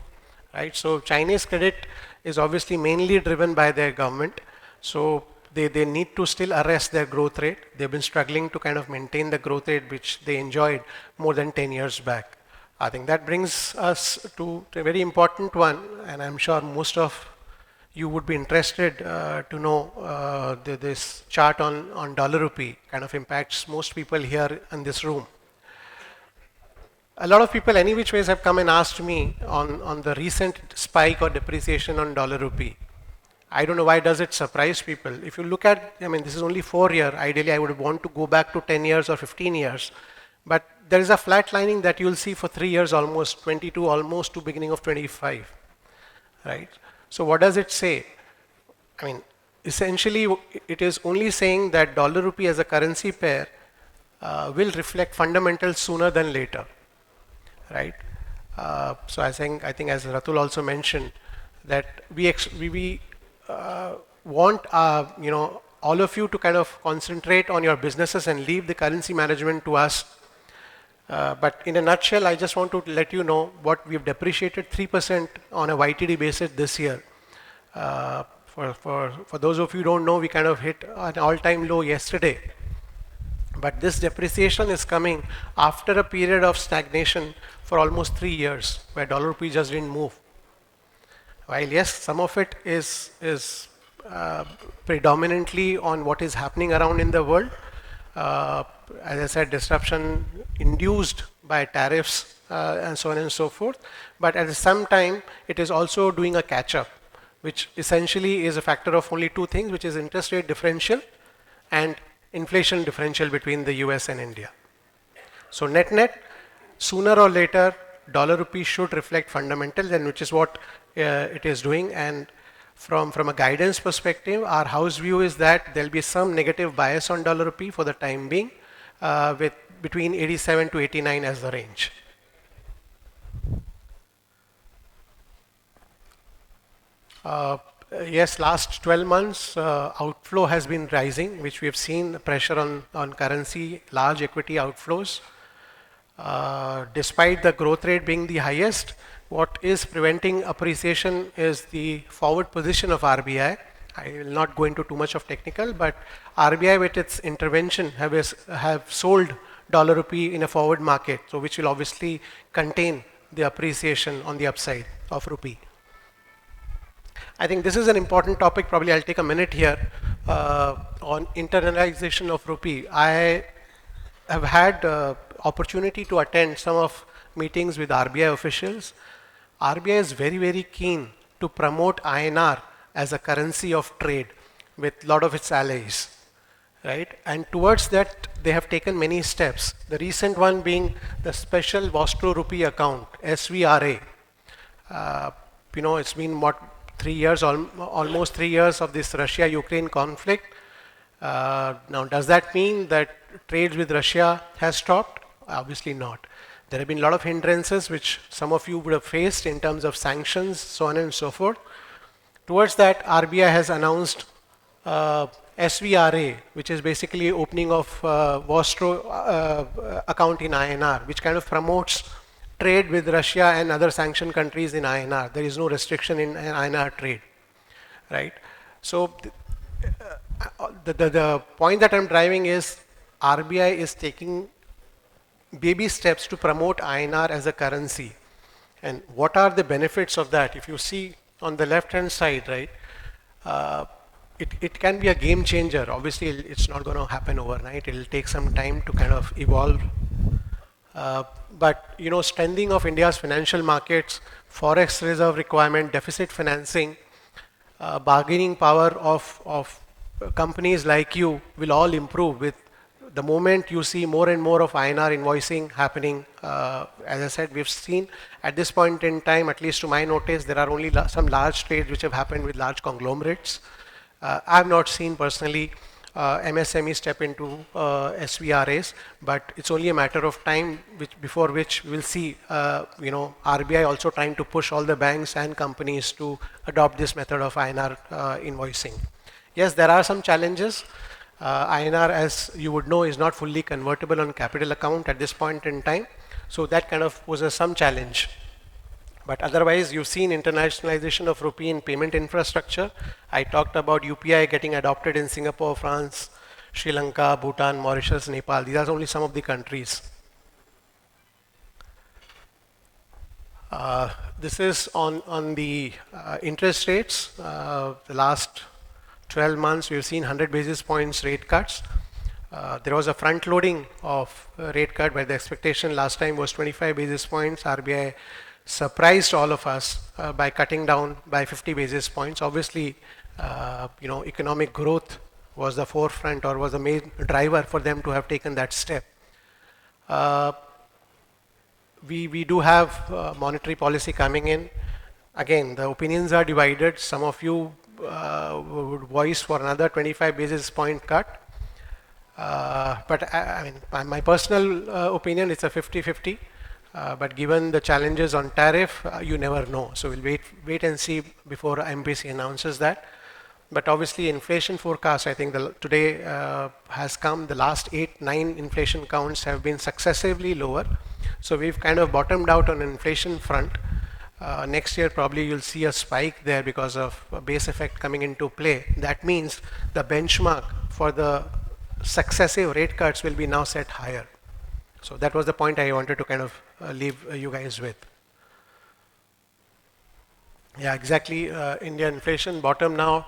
right? So Chinese credit is obviously mainly driven by their government. So they need to still arrest their growth rate. They've been struggling to kind of maintain the growth rate which they enjoyed more than 10 years back. I think that brings us to a very important one, and I'm sure most of you would be interested to know this chart on dollar rupee kind of impacts most people here in this room. A lot of people any which ways have come and asked me on the recent spike or depreciation on dollar rupee. I don't know why does it surprise people. If you look at, I mean, this is only 4 years. Ideally, I would want to go back to 10 years or 15 years. But there is a flat lining that you'll see for 3 years almost, 22 almost to beginning of 25, right? So what does it say? I mean, essentially, it is only saying that dollar rupee as a currency pair will reflect fundamentals sooner than later, right? So I think as Ratul also mentioned, that we want all of you to kind of concentrate on your businesses and leave the currency management to us. But in a nutshell, I just want to let you know what we've depreciated 3% on a YTD basis this year. For those of you who don't know, we kind of hit an all-time low yesterday. But this depreciation is coming after a period of stagnation for almost 3 years, where dollar rupee just didn't move. While yes, some of it is predominantly on what is happening around in the world. As I said, disruption induced by tariffs and so on and so forth. But at the same time, it is also doing a catch-up, which essentially is a factor of only 2 things, which is interest rate differential and inflation differential between the US and India. So net-net, sooner or later, dollar rupee should reflect fundamentals, and which is what it is doing. And from a guidance perspective, our house view is that there'll be some negative bias on dollar rupee for the time being, with between 87 to 89 as the range. Yes, last 12 months, outflow has been rising, which we have seen the pressure on currency, large equity outflows. Despite the growth rate being the highest, what is preventing appreciation is the forward position of RBI. I will not go into too much of technical, but RBI with its intervention have sold dollar rupee in a forward market, so which will obviously contain the appreciation on the upside of rupee. I think this is an important topic. Probably I'll take a minute here on internalization of rupee. I have had opportunity to attend some of meetings with RBI officials. RBI is very, very keen to promote INR as a currency of trade with a lot of its allies, right? And towards that, they have taken many steps. The recent one being the Special Vostro Rupee Account, SVRA. It's been what, 3 years, almost 3 years of this Russia-Ukraine conflict. Now, does that mean that trade with Russia has stopped? Obviously not. There have been a lot of hindrances which some of you would have faced in terms of sanctions, so on and so forth. Towards that, RBI has announced SVRA, which is basically opening of Vostro account in INR, which kind of promotes trade with Russia and other sanctioned countries in INR. There is no restriction in INR trade, right? So the point that I'm driving is RBI is taking baby steps to promote INR as a currency. And what are the benefits of that? If you see on the left hand side, right, it can be a game changer. Obviously, it's not going to happen overnight. It will take some time to kind of evolve. But strengthening of India's financial markets, forex reserve requirement, deficit financing, bargaining power of companies like you will all improve with the moment you see more and more of INR invoicing happening. As I said, we've seen at this point in time, at least to my notice, there are only some large trades which have happened with large conglomerates. I have not seen personally MSME step into SVRAs, but it's only a matter of time before which we'll see RBI also trying to push all the banks and companies to adopt this method of INR invoicing. Yes, there are some challenges. INR, as you would know, is not fully convertible on capital account at this point in time. So that kind of poses some challenge. But otherwise, you've seen internationalization of rupee in payment infrastructure. I talked about UPI getting adopted in Singapore, France, Sri Lanka, Bhutan, Mauritius, Nepal. These are only some of the countries. This is on the interest rates. The last 12 months, we've seen 100 basis points rate cuts. There was a front loading of rate cut where the expectation last time was 25 basis points. RBI surprised all of us by cutting down by 50 basis points. Obviously, economic growth was the forefront or was the main driver for them to have taken that step. We do have monetary policy coming in. Again, the opinions are divided. Some of you would voice for another 25 basis point cut. But I mean, my personal opinion, it's a 50-50. But given the challenges on tariff, you never know. So we'll wait and see before MPC announces that. But obviously, inflation forecast, I think today has come. The last 8-9 inflation counts have been successively lower. So we've kind of bottomed out on inflation front. Next year, probably you'll see a spike there because of a base effect coming into play. That means the benchmark for the successive rate cuts will be now set higher. So that was the point I wanted to kind of leave you guys with. Yeah, exactly. India inflation bottom now,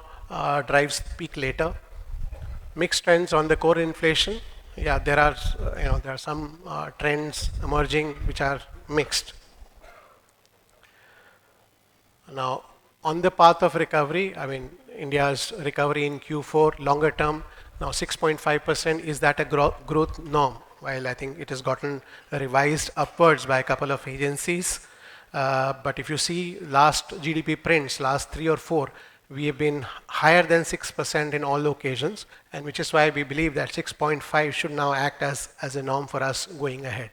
drives peak later. Mixed trends on the core inflation. Yeah, there are some trends emerging which are mixed. Now, on the path of recovery, I mean, India's recovery in Q4, longer term, now 6.5%, is that a growth norm? While I think it has gotten revised upwards by a couple of agencies. But if you see last GDP prints, last 3 or 4, we have been higher than 6% in all occasions, and which is why we believe that 6.5 should now act as a norm for us going ahead.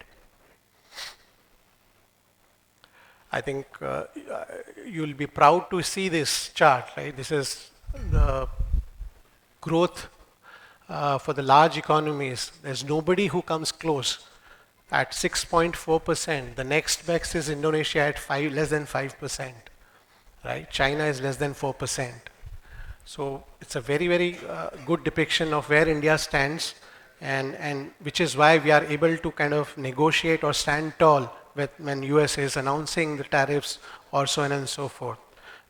I think you'll be proud to see this chart, right? This is the growth for the large economies. There's nobody who comes close at 6.4%. The next best is Indonesia at less than 5%, right? China is less than 4%. So it's a very, very good depiction of where India stands, and which is why we are able to kind of negotiate or stand tall when US is announcing the tariffs or so on and so forth.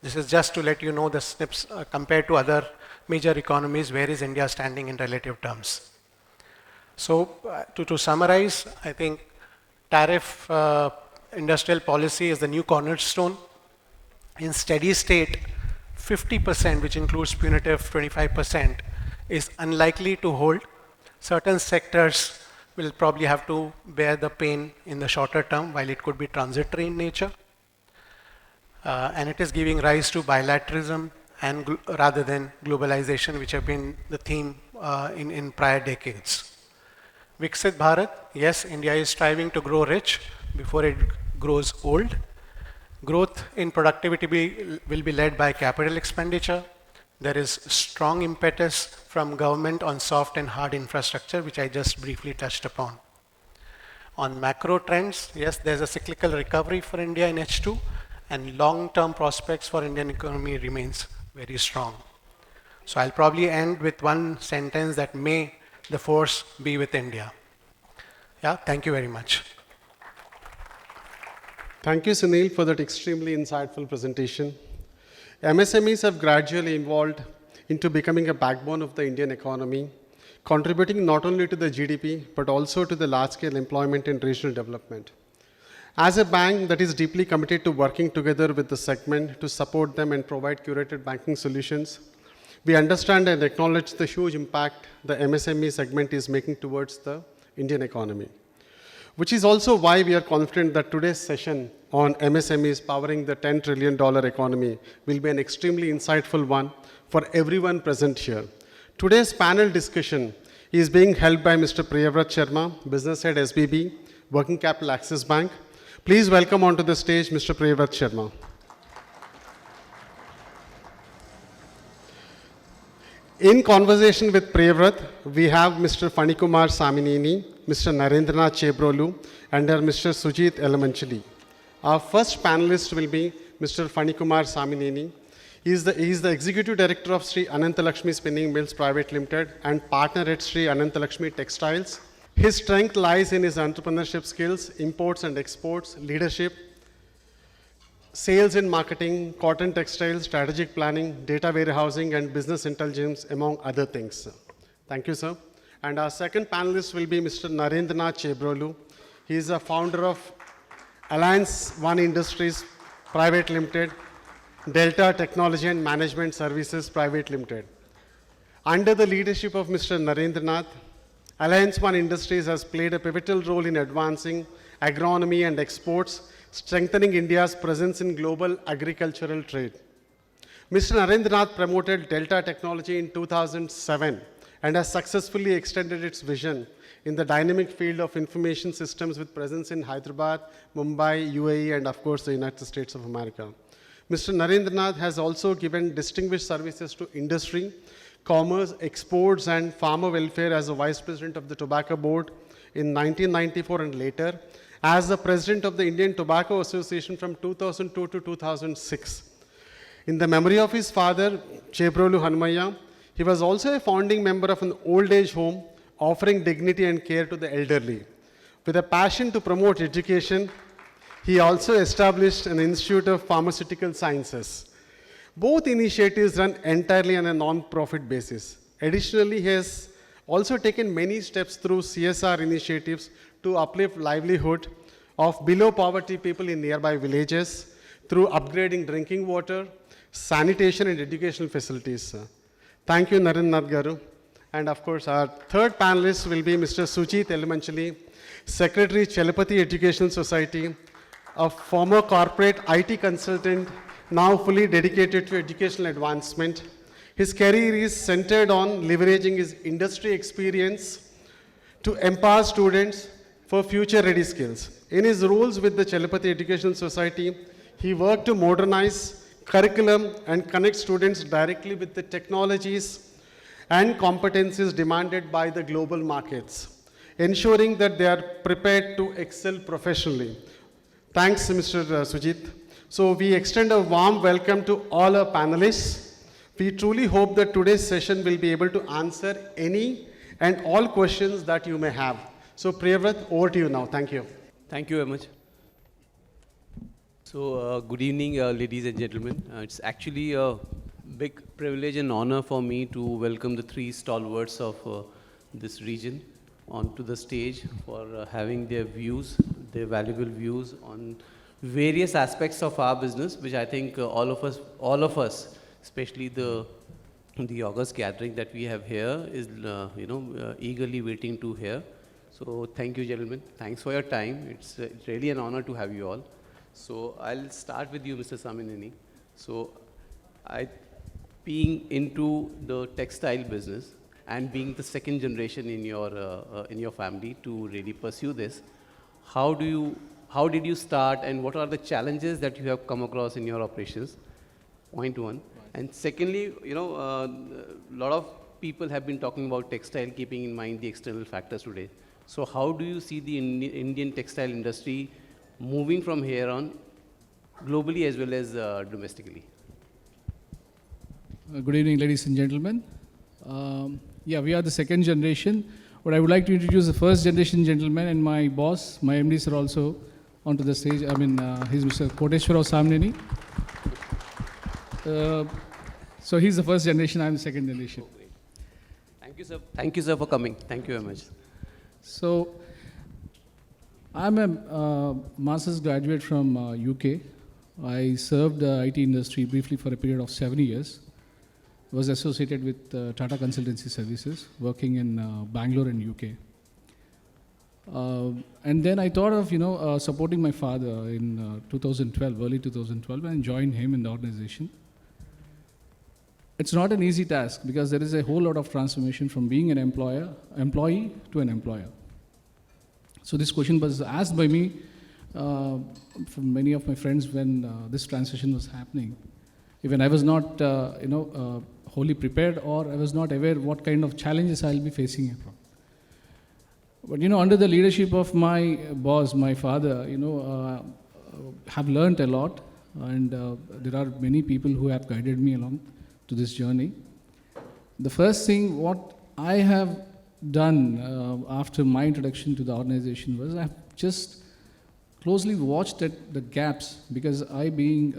This is just to let you know the snips compared to other major economies, where is India standing in relative terms. So to summarize, I think tariff industrial policy is the new cornerstone. In steady state, 50%, which includes punitive 25%, is unlikely to hold. Certain sectors will probably have to bear the pain in the shorter term, while it could be transitory in nature. And it is giving rise to bilateralism and rather than globalization, which have been the theme in prior decades. Viksit Bharat, yes, India is striving to grow rich before it grows old. Growth in productivity will be led by capital expenditure. There is strong impetus from government on soft and hard infrastructure, which I just briefly touched upon. On macro trends, yes, there's a cyclical recovery for India in H2, and long-term prospects for Indian economy remains very strong. So I'll probably end with one sentence that may the force be with India. Yeah, thank you very much. Thank you, Sunil, for that extremely insightful presentation. MSMEs have gradually evolved into becoming a backbone of the Indian economy, contributing not only to the GDP, but also to the large-scale employment and regional development. As a bank that is deeply committed to working together with the segment to support them and provide curated banking solutions, we understand and acknowledge the huge impact the MSME segment is making towards the Indian economy, which is also why we are confident that today's session on MSMEs powering the $10 trillion economy will be an extremely insightful one for everyone present here. Today's panel discussion is being held by Mr. Priyavrat Sharma, Business Head SBB, Working Capital Axis Bank. Please welcome onto the stage Mr. Priyavrat Sharma. In conversation with Priyavrat, we have Mr. Fanikumar Samineni, Mr. Narendranath Chebrolu, and Mr. Sujit Elamanchili. Our first panelist will be Mr. Fanikumar Samineni. He is the Executive Director of Sri Anantalakshmi Spinning Mills Private Limited and partner at Sri Anantalakshmi Textiles. His strength lies in his entrepreneurship skills, imports and exports, leadership, sales and marketing, cotton textiles, strategic planning, data warehousing, and business intelligence, among other things. Thank you, sir. And our second panelist will be Mr. Narendranath Chebrolu. He is the founder of Alliance One Industries Private Limited, Delta Technology and Management Services Private Limited. Under the leadership of Mr. Narendranath, Alliance One Industries has played a pivotal role in advancing agronomy and exports, strengthening India's presence in global agricultural trade. Mr. Narendranath promoted Delta Technology in 2007 and has successfully extended its vision in the dynamic field of information systems with presence in Hyderabad, Mumbai, UAE, and of course the United States of America. Mr. Narendranath has also given distinguished services to industry, commerce, exports, and farmer welfare as a Vice President of the Tobacco Board in 1994 and later, as the President of the Indian Tobacco Association from 2002 to 2006. In the memory of his father, Chebrolu Hanmaya, he was also a founding member of an old age home offering dignity and care to the elderly. With a passion to promote education, he also established an Institute of Pharmaceutical Sciences. Both initiatives run entirely on a non-profit basis. Additionally, he has also taken many steps through CSR initiatives to uplift livelihood of below poverty people in nearby villages through upgrading drinking water, sanitation and educational facilities. Thank you, Narendranath Garu. And of course, our third panelist will be Mr. Sujit Elamanchili, Secretary, Chelapathy Educational Society, a former corporate IT consultant, now fully dedicated to educational advancement. His career is centered on leveraging his industry experience to empower students for future-ready skills. In his roles with the Chelapathy Educational Society, he worked to modernize curriculum and connect students directly with the technologies and competencies demanded by the global markets, ensuring that they are prepared to excel professionally. Thanks, Mr. Sujit. So we extend a warm welcome to all our panelists. We truly hope that today's session will be able to answer any and all questions that you may have. So Priyavrat, over to you now. Thank you. Thank you very much. So good evening, ladies and gentlemen. It's actually a big privilege and honor for me to welcome the three stalwarts of this region onto the stage for having their views, their valuable views on various aspects of our business, which I think all of us, especially the August gathering that we have here, is eagerly waiting to hear. So thank you, gentlemen. Thanks for your time. It's really an honor to have you all. So I'll start with you, Mr. Samineni. So being into the textile business and being the second generation in your family to really pursue this, how did you start, and what are the challenges that you have come across in your operations? Point one. And secondly, a lot of people have been talking about textile, keeping in mind the external factors today. So how do you see the Indian textile industry moving from here on, globally as well as domestically? Good evening, ladies and gentlemen. We are the second generation, but I would like to introduce the first generation gentleman and my boss, my MD sir also onto the stage. He's Mr. Koteshwara Samineni. So he's the first generation, I'm the second generation. Oh, great. Thank Thank you, sir. Thank you, sir, for coming. Thank you very much. So, I'm a master's graduate from UK. I served the IT industry briefly for a period of 7 years. Was associated with Tata Consultancy Services, working in Bangalore and UK. And then I thought of, supporting my father in 2012, early 2012, and joined him in the organization. It's not an easy task because there is a whole lot of transformation from being an employee to an employer. So this question was asked by me from many of my friends when this transition was happening. Even I was not, wholly prepared, or I was not aware what kind of challenges I'll be facing. But under the leadership of my boss, my father, have learned a lot, and there are many people who have guided me along to this journey. The first thing what I have done after my introduction to the organization was I have just closely watched at the gaps, because I being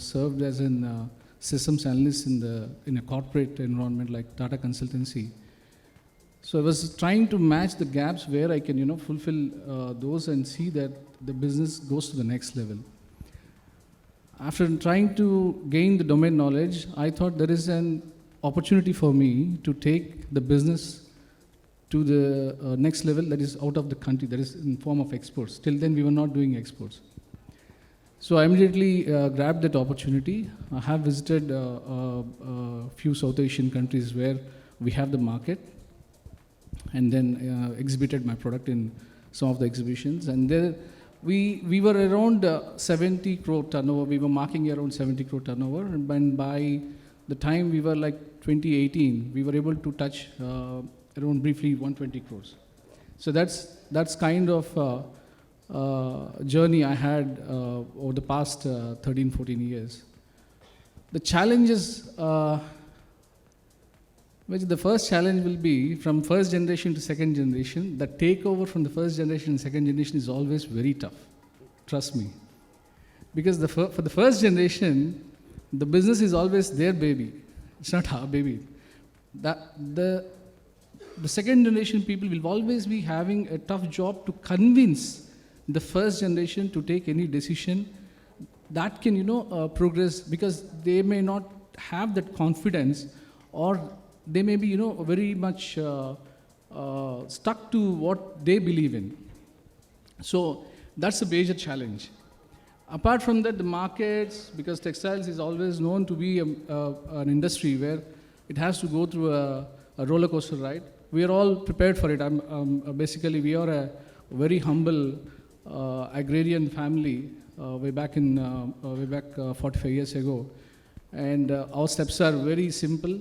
served as an systems analyst in a corporate environment like Tata Consultancy. So I was trying to match the gaps where I can fulfill those and see that the business goes to the next level. After trying to gain the domain knowledge, I thought there is an opportunity for me to take the business to the next level, that is out of the country, that is in form of exports. Till then we were not doing exports. So I immediately grabbed that opportunity. I have visited a few South Asian countries where we have the market, and then exhibited my product in some of the exhibitions. And there we were around 70 crore turnover. We were marking around 70 crore turnover. And by the time we were like 2018, we were able to touch around briefly 120 crores. So that's kind of journey I had over the past 13, 14 years. The challenges, which the first challenge will be from first generation to second generation. The takeover from the first generation and second generation is always very tough. Trust me. Because for the first generation, the business is always their baby. It's not our baby. The second generation people will always be having a tough job to convince the first generation to take any decision that can, progress, because they may not have that confidence, or they may be, very much stuck to what they believe in. So that's a major challenge. Apart from that, the markets, because textiles is always known to be an industry where it has to go through a roller coaster ride. We are all prepared for it. Basically, we are a very humble agrarian family way back 45 years ago. And our steps are very simple.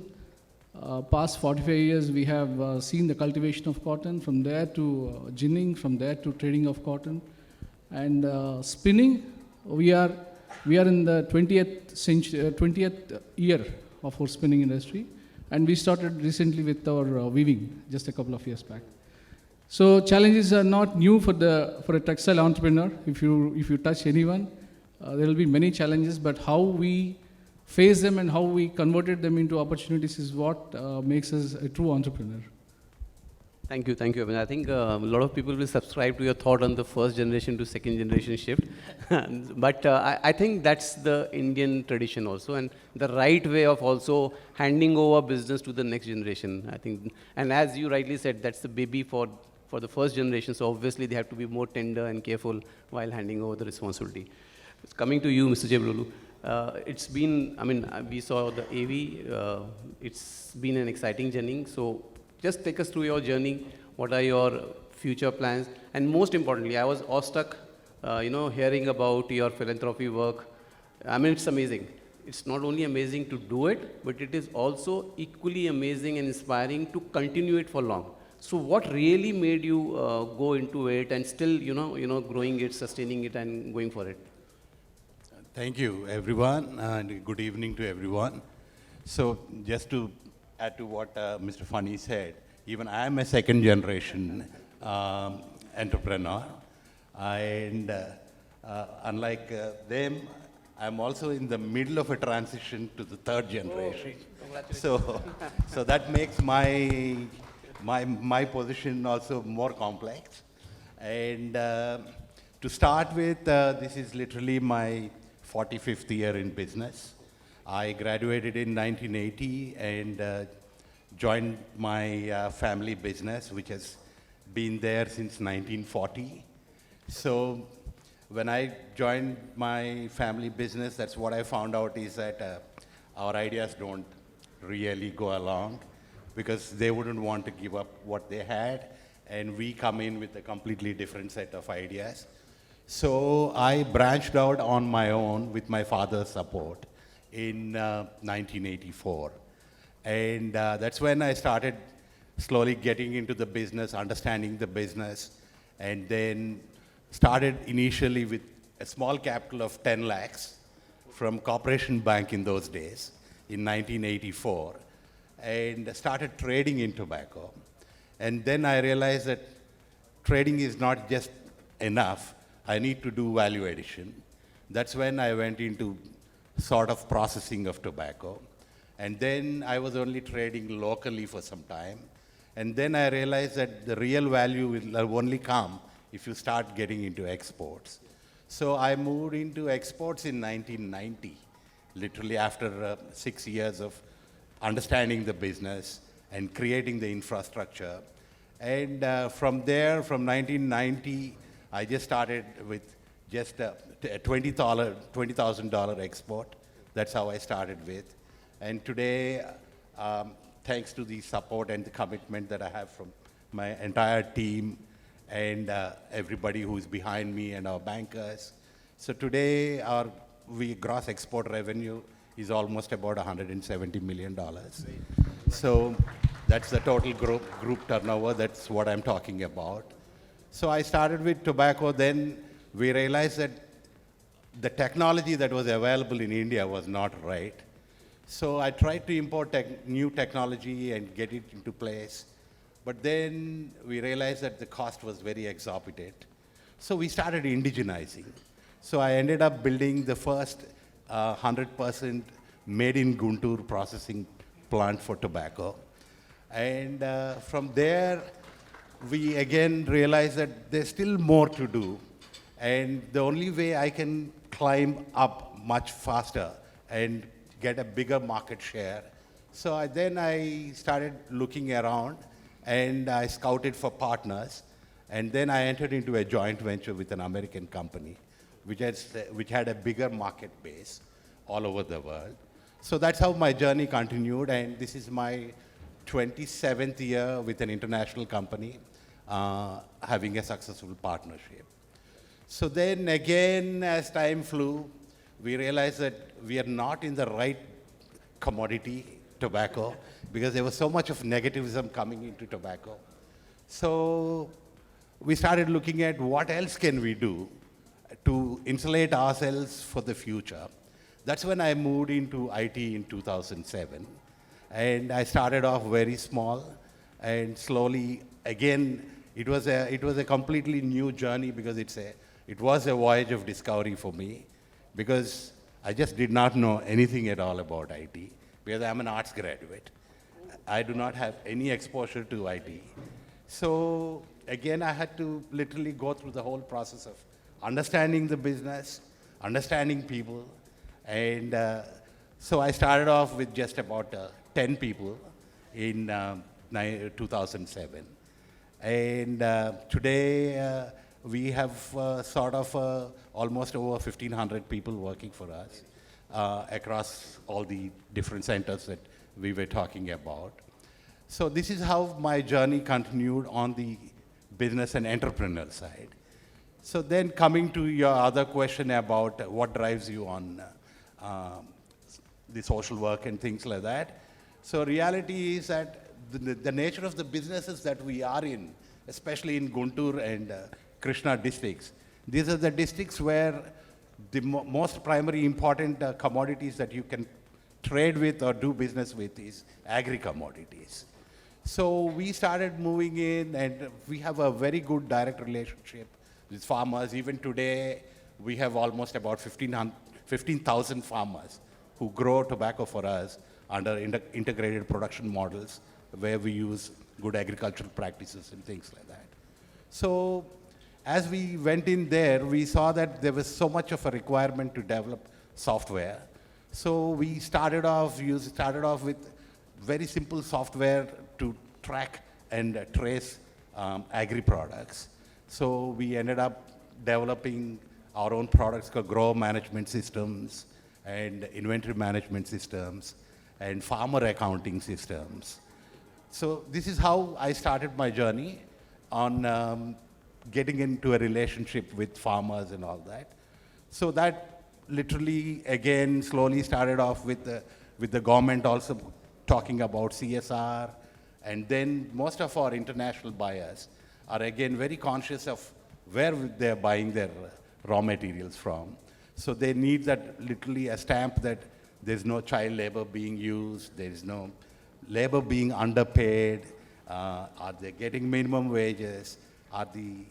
Past 45 years, we have seen the cultivation of cotton, from there to ginning, from there to trading of cotton. And spinning, we are in the 20th year of our spinning industry. And we started recently with our weaving, just a couple of years back. So challenges are not new for a textile entrepreneur. If you touch anyone, there will be many challenges, but how we face them and how we converted them into opportunities is what makes us a true entrepreneur. Thank you, Evan. I think a lot of people will subscribe to your thought on the first generation to second generation shift. But I think that's the Indian tradition also, and the right way of also handing over business to the next generation, I think. And as you rightly said, that's the baby for the first generation, so obviously they have to be more tender and careful while handing over the responsibility. Coming to you, Mr. Jeblulu. It's been, we saw the AV, it's been an exciting journey. So just take us through your journey. What are your future plans? And most importantly, I was awestruck, hearing about your philanthropy work. It's amazing. It's not only amazing to do it, but it is also equally amazing and inspiring to continue it for long. So what really made you go into it and still, growing it, sustaining it, and going for it? Thank you, everyone, and good evening to everyone. So just to add to what Mr. Fani said, even I am a second generation entrepreneur, and unlike them, I'm also in the middle of a transition to the third generation. So, so that makes my position also more complex. And to start with, this is literally my 45th year in business. I graduated in 1980 and joined my family business, which has been there since 1940. So when I joined my family business, that's what I found out is that our ideas don't really go along because they wouldn't want to give up what they had, and we come in with a completely different set of ideas. So I branched out on my own with my father's support in 1984. And that's when I started slowly getting into the business, understanding the business, and then started initially with a small capital of 10 lakhs from Corporation Bank in those days in 1984, and started trading in tobacco. And then I realized that trading is not just enough. I need to do value addition. That's when I went into sort of processing of tobacco. And then I was only trading locally for some time. And then I realized that the real value will only come if you start getting into exports. So I moved into exports in 1990, literally after 6 years of understanding the business and creating the infrastructure. And from there, from 1990, I just started with just a $20,000 export. That's how I started with. And today, thanks to the support and the commitment that I have from my entire team and everybody who's behind me and our bankers. So today, our gross export revenue is almost about $170 million. So that's the total group turnover. That's what I'm talking about. So I started with tobacco. Then we realized that the technology that was available in India was not right. So I tried to import new technology and get it into place. But then we realized that the cost was very exorbitant. So we started indigenizing. So I ended up building the first 100% made in Guntur processing plant for tobacco. And from there, we again realized that there's still more to do. And the only way I can climb up much faster and get a bigger market share. So then I started looking around and I scouted for partners. And then I entered into a joint venture with an American company, which had a bigger market base all over the world. So that's how my journey continued. And this is my 27th year with an international company, having a successful partnership. So then again, as time flew, we realized that we are not in the right commodity, tobacco, because there was so much of negativism coming into tobacco. So we started looking at what else can we do to insulate ourselves for the future. That's when I moved into IT in 2007. And I started off very small, and slowly, again, it was a completely new journey because it was a voyage of discovery for me, because I just did not know anything at all about IT, because I'm an arts graduate. I do not have any exposure to IT. So again, I had to literally go through the whole process of understanding the business, understanding people, and so I started off with just about 10 people in 2007. And today, we have almost over 1,500 people working for us across all the different centers that we were talking about. So this is how my journey continued on the business and entrepreneurial side. So then coming to your other question about what drives you on the social work and things like that. So reality is that the nature of the businesses that we are in, especially in Guntur and Krishna districts, these are the districts where the most primary important commodities that you can trade with or do business with is agri-commodities. So we started moving in, and we have a very good direct relationship with farmers. Even today, we have almost about 15,000 farmers who grow tobacco for us under integrated production models where we use good agricultural practices and things like that. So as we went in there, we saw that there was so much of a requirement to develop software. So we started off with very simple software to track and trace agri-products. So we ended up developing our own products called grower management systems and inventory management systems and farmer accounting systems. So this is how I started my journey on getting into a relationship with farmers and all that. So that literally, again, slowly started off with the government also talking about CSR. And then most of our international buyers are again very conscious of where they're buying their raw materials from. So they need that literally a stamp that there's no child labor being used, there is no labor being underpaid, are they getting minimum wages, are the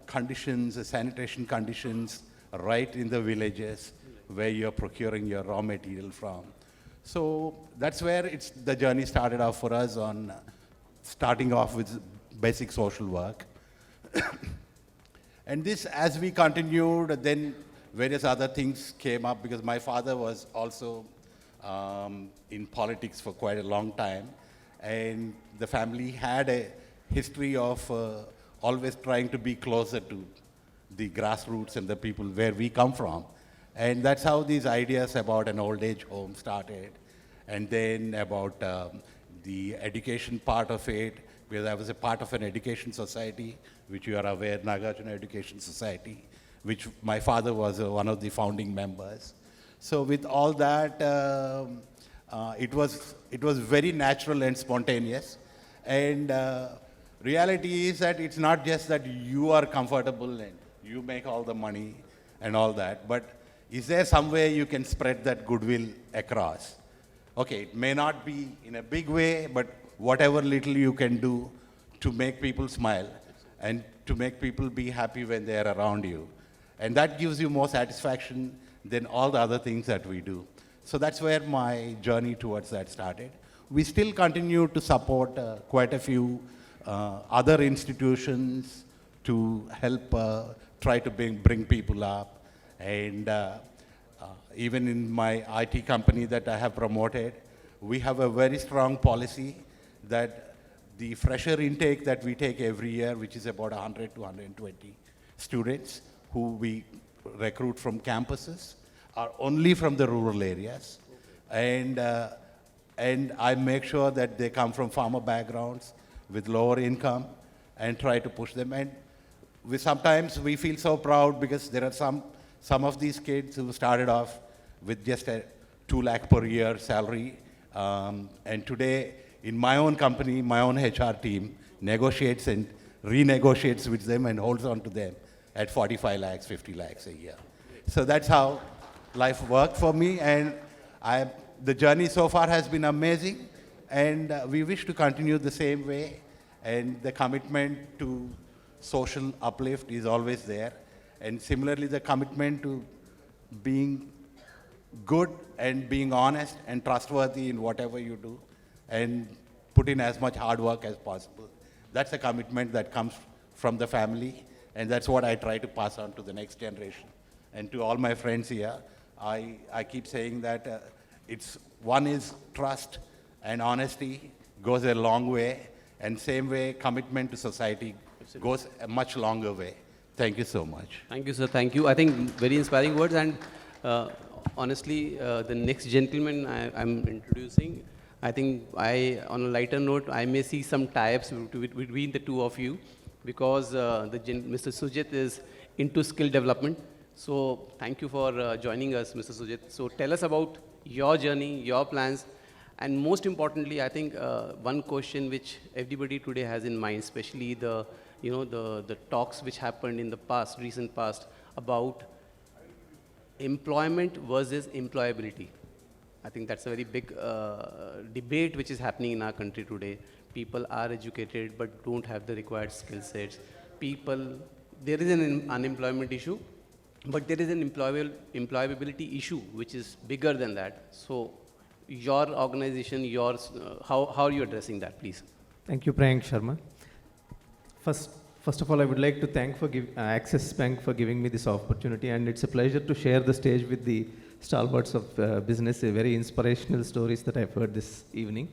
conditions, the sanitation conditions right in the villages where you're procuring your raw material from. So that's where the journey started off for us on starting off with basic social work. And this, as we continued, then various other things came up because my father was also in politics for quite a long time. And the family had a history of always trying to be closer to the grassroots and the people where we come from. And that's how these ideas about an old age home started. And then about the education part of it, because I was a part of an education society, which you are aware, Nagarjuna Education Society, which my father was one of the founding members. So with all that, it was very natural and spontaneous. And reality is that it's not just that you are comfortable and you make all the money and all that, but is there some way you can spread that goodwill across? Okay, it may not be in a big way, but whatever little you can do to make people smile and to make people be happy when they are around you. And that gives you more satisfaction than all the other things that we do. So that's where my journey towards that started. We still continue to support quite a few other institutions to help try to bring people up. And even in my IT company that I have promoted, we have a very strong policy that the fresher intake that we take every year, which is about 100 to 120 students who we recruit from campuses, are only from the rural areas. And I make sure that they come from farmer backgrounds with lower income and try to push them. And sometimes we feel so proud because there are some of these kids who started off with just a 2 lakh per year salary. And today, in my own company, my own HR team negotiates and renegotiates with them and holds on to them at 45 lakhs, 50 lakhs a year. So that's how life worked for me. And the journey so far has been amazing. And we wish to continue the same way. And the commitment to social uplift is always there. And similarly, the commitment to being good and being honest and trustworthy in whatever you do and put in as much hard work as possible. That's a commitment that comes from the family, and that's what I try to pass on to the next generation. And to all my friends here, I keep saying that one is trust and honesty goes a long way, and same way commitment to society goes a much longer way. Thank you so much. Thank you, sir. Thank you. I think very inspiring words. And honestly, the next gentleman I'm introducing, I think on a lighter note, I may see some tie-ups between the two of you because Mr. Sujit is into skill development. So thank you for joining us, Mr. Sujit. So tell us about your journey, your plans, and most importantly, I think one question which everybody today has in mind, especially the talks which happened in the recent past about employment versus employability. I think that's a very big debate which is happening in our country today. People are educated but don't have the required skill sets. There is an unemployment issue, but there is an employability issue which is bigger than that. So your organization, how are you addressing that, please? Thank you, Priyank Sharma. First of all, I would like to thank Axis Bank for giving me this opportunity, and it's a pleasure to share the stage with the stalwarts of business, very inspirational stories that I've heard this evening.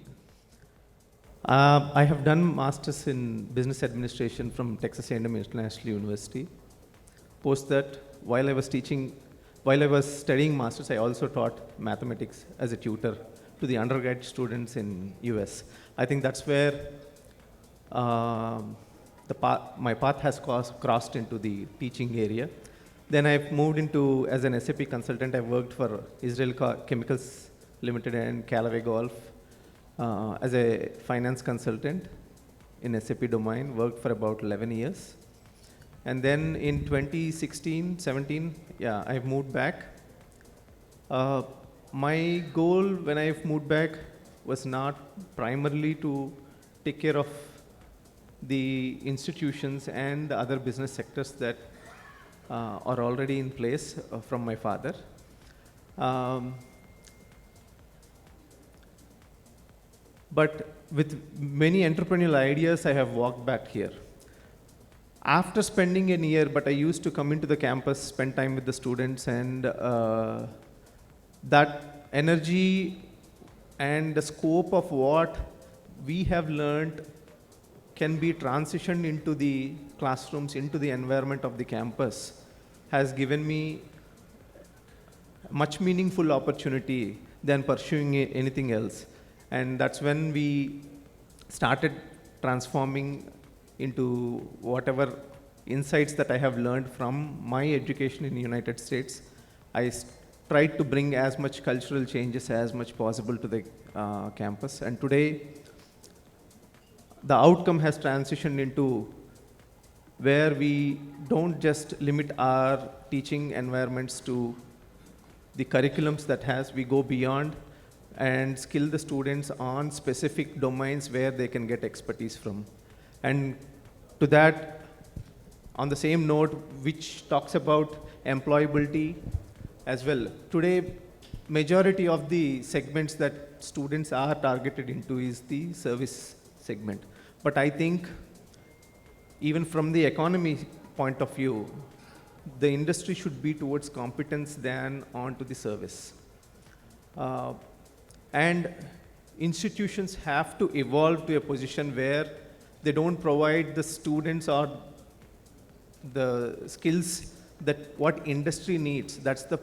I have done Masters in Business Administration from Texas A&M International University. Post that, while I was studying Masters, I also taught mathematics as a tutor to the undergrad students in US. I think that's where my path has crossed into the teaching area. Then I've moved into, as an SAP consultant, I've worked for Israel Chemicals Limited and Callaway Golf as a finance consultant in SAP domain, worked for about 11 years. And then in 2016, 17, I've moved back. My goal when I've moved back was not primarily to take care of the institutions and the other business sectors that are already in place from my father. But with many entrepreneurial ideas, I have walked back here. After spending a year, but I used to come into the campus, spend time with the students, and that energy and the scope of what we have learned can be transitioned into the classrooms, into the environment of the campus, has given me much meaningful opportunity than pursuing anything else. And that's when we started transforming into whatever insights that I have learned from my education in the United States. I tried to bring as much cultural changes as much possible to the campus. And today, the outcome has transitioned into where we don't just limit our teaching environments to the curriculums we go beyond and skill the students on specific domains where they can get expertise from. And to that, on the same note, which talks about employability as well. Today, majority of the segments that students are targeted into is the service segment. But I think even from the economy point of view, the industry should be towards competence than onto the service. And institutions have to evolve to a position where they don't provide the students or the skills that what industry needs. That's the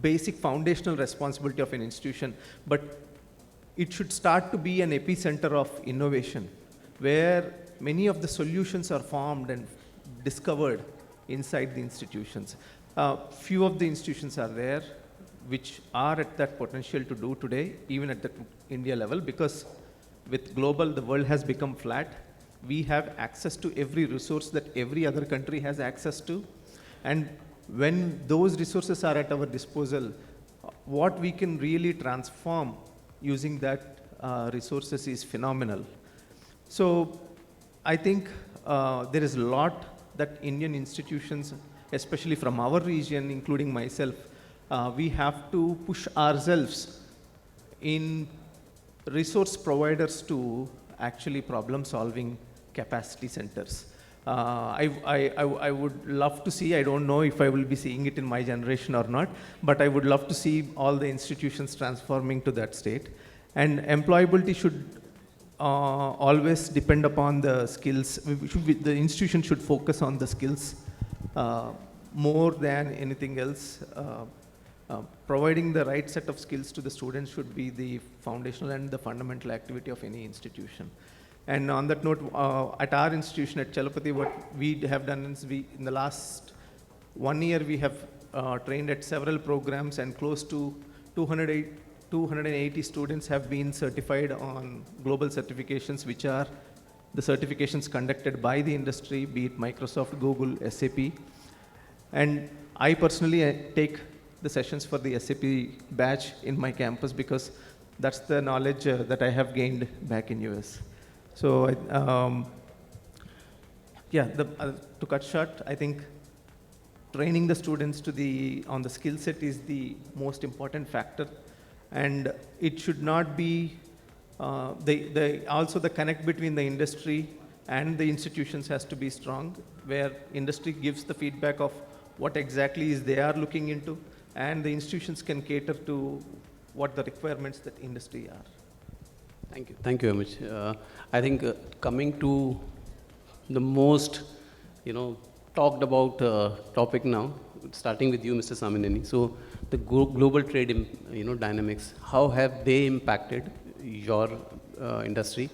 basic foundational responsibility of an institution. But it should start to be an epicenter of innovation, where many of the solutions are formed and discovered inside the institutions. Few of the institutions are there which are at that potential to do today, even at the India level, because with global, the world has become flat. We have access to every resource that every other country has access to. And when those resources are at our disposal, what we can really transform using that resources is phenomenal. So I think there is a lot that Indian institutions, especially from our region, including myself, we have to push ourselves in resource providers to actually problem-solving capacity centers. I would love to see, I don't know if I will be seeing it in my generation or not, but I would love to see all the institutions transforming to that state. And employability should always depend upon the skills. The institution should focus on the skills more than anything else. Providing the right set of skills to the students should be the foundational and the fundamental activity of any institution. And on that note, at our institution at Chalapati, what we have done is in the last 1 year, we have trained at several programs, and close to 280 students have been certified on global certifications, which are the certifications conducted by the industry, be it Microsoft, Google, SAP. And I personally take the sessions for the SAP batch in my campus because that's the knowledge that I have gained back in US. So, to cut short, I think training the students to on the skill set is the most important factor, and it should not be also the connect between the industry and the institutions has to be strong, where industry gives the feedback of what exactly is they are looking into, and the institutions can cater to what the requirements that industry are. Thank you. Thank you very much. I think coming to the most, talked about topic now, starting with you, Mr. Samineni. So the global trade, dynamics, how have they impacted your industry?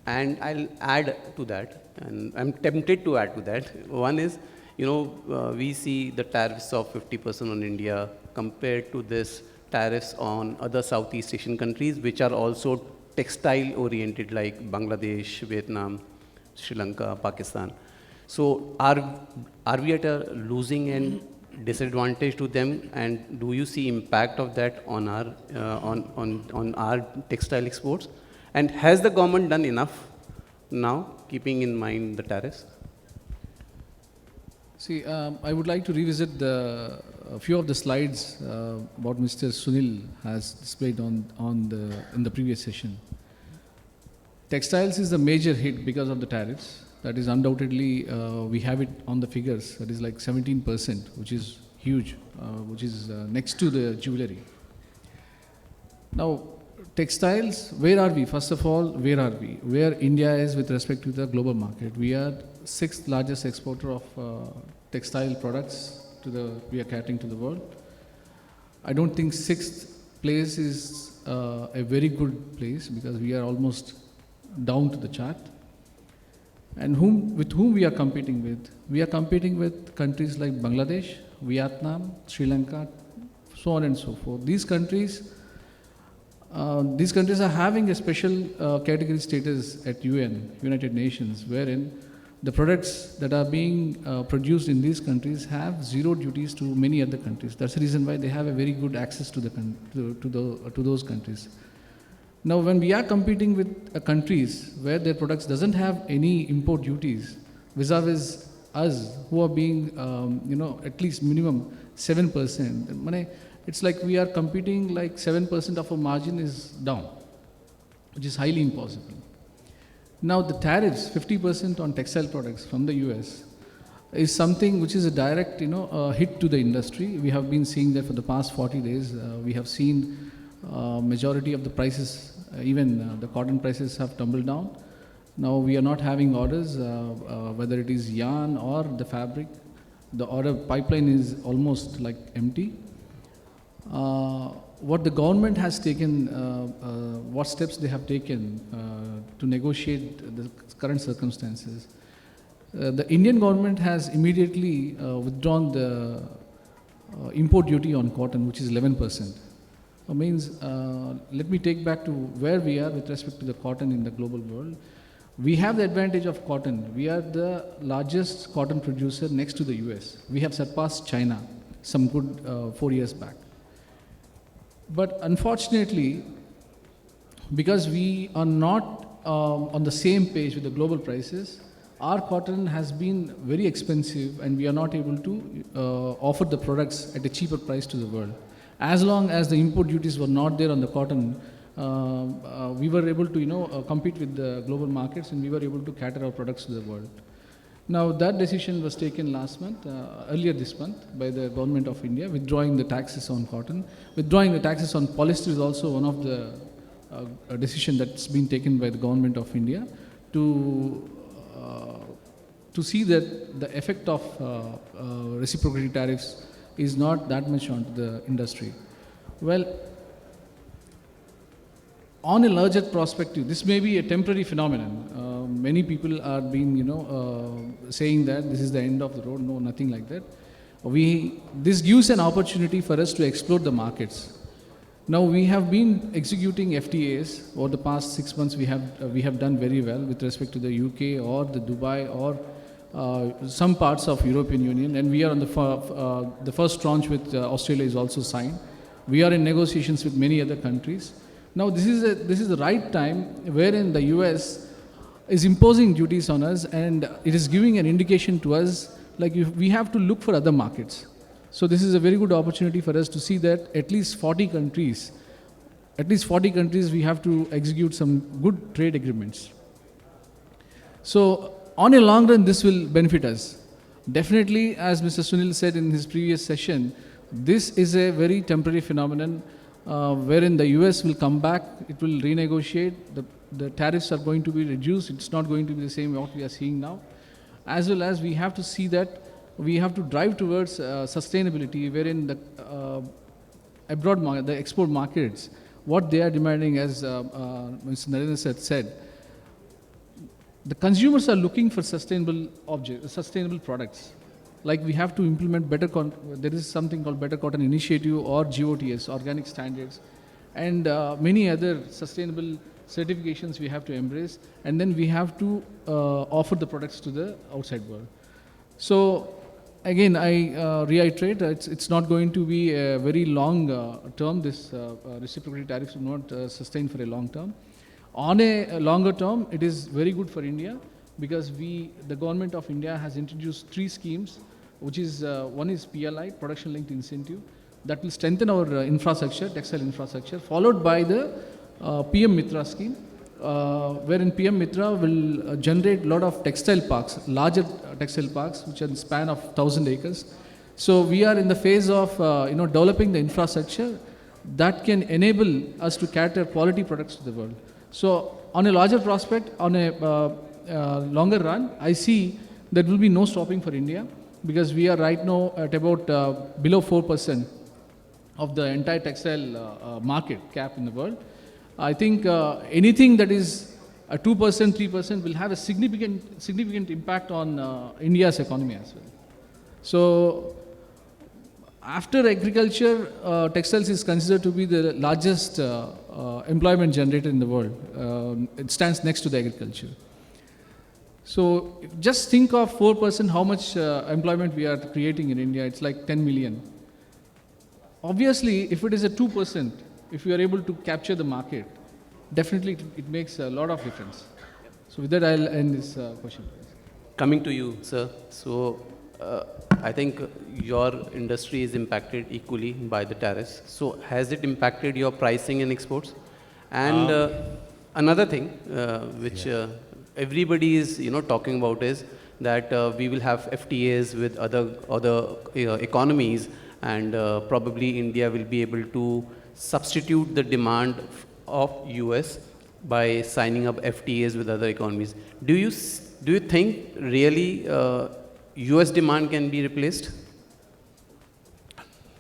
And I'll add to that, and I'm tempted to add to that. One is, we see the tariffs of 50% on India compared to this tariffs on other Southeast Asian countries, which are also textile oriented, like Bangladesh, Vietnam, Sri Lanka, Pakistan. So are we at a losing and disadvantage to them, and do you see impact of that on our on our textile exports? And has the government done enough now, keeping in mind the tariffs? See, I would like to revisit a few of the slides what Mr. Sunil has displayed in the previous session. Textiles is the major hit because of the tariffs. That is undoubtedly, we have it on the figures, that is like 17%, which is huge, which is next to the jewelry. Now, textiles, where are we? First of all, where are we? Where India is with respect to the global market. We are 6th largest exporter of textile products we are catering to the world. I don't think 6th place is a very good place, because we are almost down to the chart. And with whom we are competing with? We are competing with countries like Bangladesh, Vietnam, Sri Lanka, so on and so forth. These countries are having a special category status at United Nations, wherein the products that are being produced in these countries have zero duties to many other countries. That's the reason why they have a very good access to those countries. Now, when we are competing with countries where their products doesn't have any import duties, vis-a-vis us, who are being, at least minimum 7%, it's like we are competing like 7% of our margin is down, which is highly impossible. Now, the tariffs, 50% on textile products from the US, is something which is a direct, hit to the industry. We have been seeing that for the past 40 days. We have seen majority of the prices, even the cotton prices have tumbled down. Now we are not having orders, whether it is yarn or the fabric. The order pipeline is almost like empty. What the government has taken, what steps they have taken to negotiate the current circumstances. The Indian government has immediately withdrawn the import duty on cotton, which is 11%. Let me take back to where we are with respect to the cotton in the global world. We have the advantage of cotton. We are the largest cotton producer next to the US. We have surpassed China some good 4 years back. But unfortunately, because we are not on the same page with the global prices, our cotton has been very expensive, and we are not able to offer the products at a cheaper price to the world. As long as the import duties were not there on the cotton, we were able to compete with the global markets, and we were able to cater our products to the world. Now, that decision was taken earlier this month, by the government of India, withdrawing the taxes on cotton. Withdrawing the taxes on polyester is also one of the decision that's been taken by the government of India to see that the effect of reciprocal tariffs is not that much onto the industry. Well, on a larger perspective, this may be a temporary phenomenon. Many people are being, saying that this is the end of the road. No, nothing like that. This gives an opportunity for us to explore the markets. Now, we have been executing FTAs over the past 6 months. We have done very well with respect to the UK or the Dubai or some parts of European Union, and we are on the first tranche with Australia is also signed. We are in negotiations with many other countries. Now, this is the right time wherein the US is imposing duties on us, and it is giving an indication to us like if we have to look for other markets. So this is a very good opportunity for us to see that at least 40 countries we have to execute some good trade agreements. So on a long run, this will benefit us. Definitely, as Mr. Sunil said in his previous session, this is a very temporary phenomenon wherein the US will come back, it will renegotiate, the tariffs are going to be reduced, it's not going to be the same what we are seeing now. As well as we have to see that we have to drive towards sustainability, wherein the abroad market, the export markets, what they are demanding, as Mr. Narendra said, the consumers are looking for sustainable products. Like we have to implement better, there is something called Better Cotton Initiative or GOTS, Organic Standards, and many other sustainable certifications we have to embrace, and then we have to offer the products to the outside world. So again, I reiterate, it's not going to be a very long term. This reciprocal tariffs will not sustain for a long term. On a longer term, it is very good for India because the government of India has introduced 3 schemes, which is one is PLI, Production Linked Incentive, that will strengthen our infrastructure, textile infrastructure, followed by the PM Mitra scheme, wherein PM Mitra will generate a lot of textile parks, larger textile parks, which are in the span of 1,000 acres. So we are in the phase of developing the infrastructure that can enable us to cater quality products to the world. So on a larger prospect, on a longer run, I see there will be no stopping for India because we are right now at about below 4% of the entire textile market cap in the world. I think anything that is 2%, 3% will have a significant impact on India's economy as well. So after agriculture, textiles is considered to be the largest employment generator in the world. It stands next to the agriculture. So just think of 4% how much employment we are creating in India. It's like 10 million. Obviously, if it is a 2%, if we are able to capture the market, definitely it makes a lot of difference. So with that, I'll end this question. Coming to you, sir. So I think your industry is impacted equally by the tariffs. So has it impacted your pricing and exports? And another thing which everybody is talking about is that we will have FTAs with other economies, and probably India will be able to substitute the demand of US by signing up FTAs with other economies. Do you think really US demand can be replaced?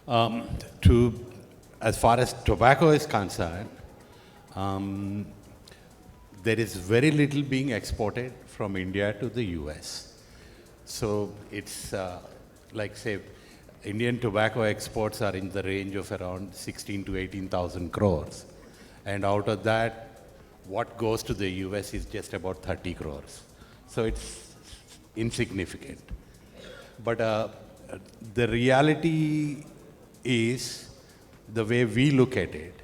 As far as tobacco is concerned, there is very little being exported from India to the US. So it's like, say, Indian tobacco exports are in the range of around 16 to 18,000 crores. And out of that, what goes to the US is just about 30 crores. So it's insignificant. But the reality is, the way we look at it,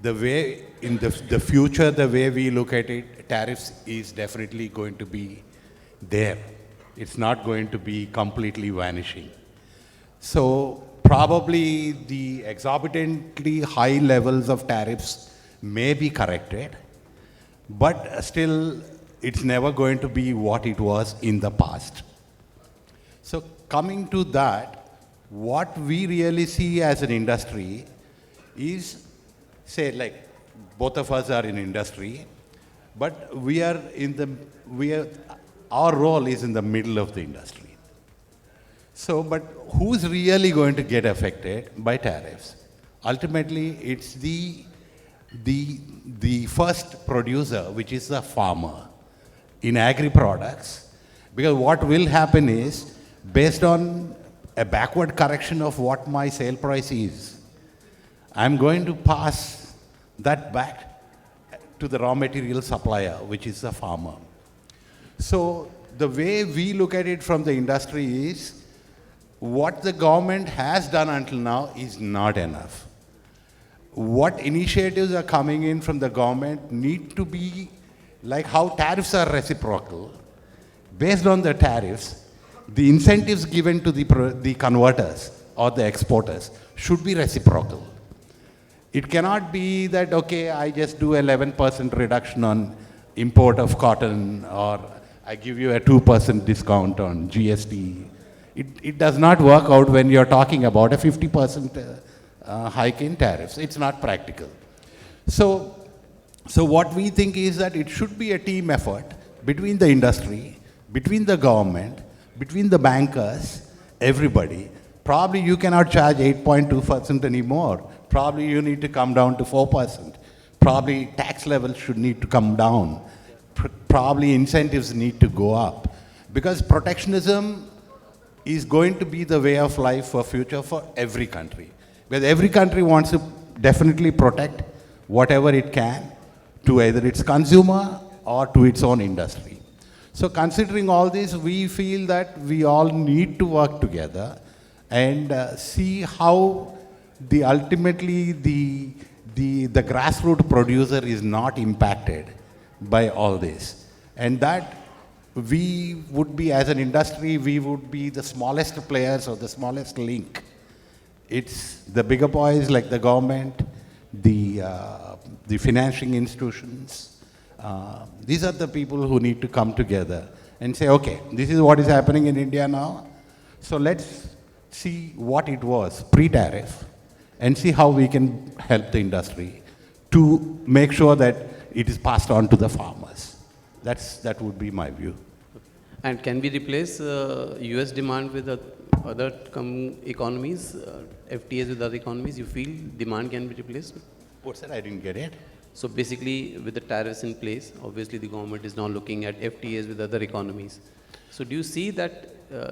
the way in the future, the way we look at it, tariffs is definitely going to be there. It's not going to be completely vanishing. So probably the exorbitantly high levels of tariffs may be corrected, but still it's never going to be what it was in the past. So coming to that, what we really see as an industry is, say, like both of us are in industry, but our role is in the middle of the industry. So, but who's really going to get affected by tariffs? Ultimately, it's the first producer, which is the farmer in agri-products, because what will happen is, based on a backward correction of what my sale price is, I'm going to pass that back to the raw material supplier, which is the farmer. So the way we look at it from the industry is, what the government has done until now is not enough. What initiatives are coming in from the government need to be like how tariffs are reciprocal. Based on the tariffs, the incentives given to the converters or the exporters should be reciprocal. It cannot be that, okay, I just do 11% reduction on import of cotton, or I give you a 2% discount on GST. It does not work out when you're talking about a 50% hike in tariffs. It's not practical. So what we think is that it should be a team effort between the industry, between the government, between the bankers, everybody. Probably you cannot charge 8.2% anymore. Probably you need to come down to 4%. Probably tax levels should need to come down. Probably incentives need to go up. Because protectionism is going to be the way of life for future for every country. Because every country wants to definitely protect whatever it can to either its consumer or to its own industry. So considering all this, we feel that we all need to work together and see how ultimately the grassroots producer is not impacted by all this. And that we would be, as an industry, we would be the smallest players or the smallest link. It's the bigger boys like the government, the financing institutions. These are the people who need to come together and say, okay, this is what is happening in India now. So let's see what it was pre-tariff and see how we can help the industry to make sure that it is passed on to the farmers. That would be my view. And can we replace US demand with other economies, FTAs with other economies? You feel demand can be replaced? What's that? I didn't get it. So basically, with the tariffs in place, obviously the government is now looking at FTAs with other economies. So do you see that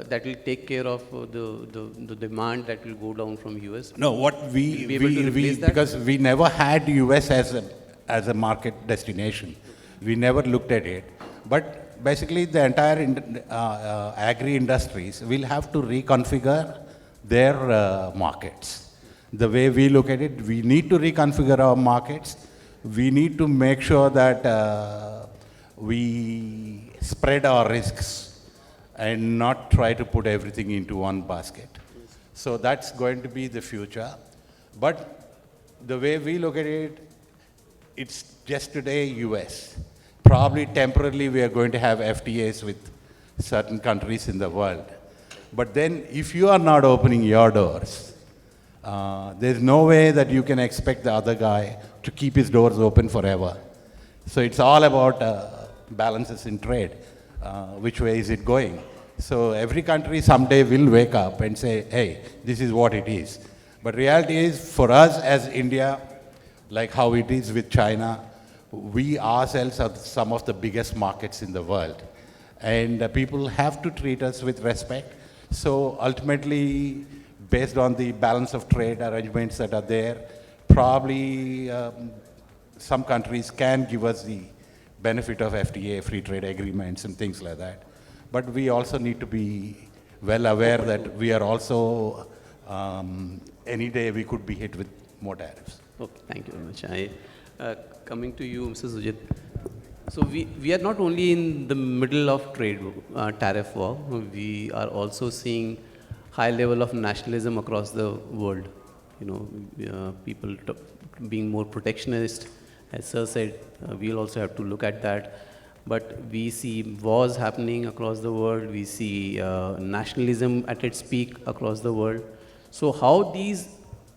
that will take care of the demand that will go down from US? No, what we that? because we never had US as a market destination. We never looked at it. But basically, the entire agri industries will have to reconfigure their markets. The way we look at it, we need to reconfigure our markets. We need to make sure that we spread our risks and not try to put everything into one basket. So that's going to be the future. But the way we look at it, it's just today US. Probably temporarily we are going to have FTAs with certain countries in the world. But then if you are not opening your doors, there's no way that you can expect the other guy to keep his doors open forever. So it's all about balances in trade. Which way is it going? So every country someday will wake up and say, hey, this is what it is. But reality is, for us as India, like how it is with China, we ourselves are some of the biggest markets in the world. And people have to treat us with respect. So ultimately, based on the balance of trade arrangements that are there, probably some countries can give us the benefit of FTA, free trade agreements and things like that. But we also need to be well aware that we are also, any day we could be hit with more tariffs. Okay, thank you very much. Coming to you, Mr. Sujit. So we are not only in the middle of tariff war, we are also seeing high level of nationalism across the world. People being more protectionist. As Sir said, we'll also have to look at that. But we see wars happening across the world. We see nationalism at its peak across the world. So how these,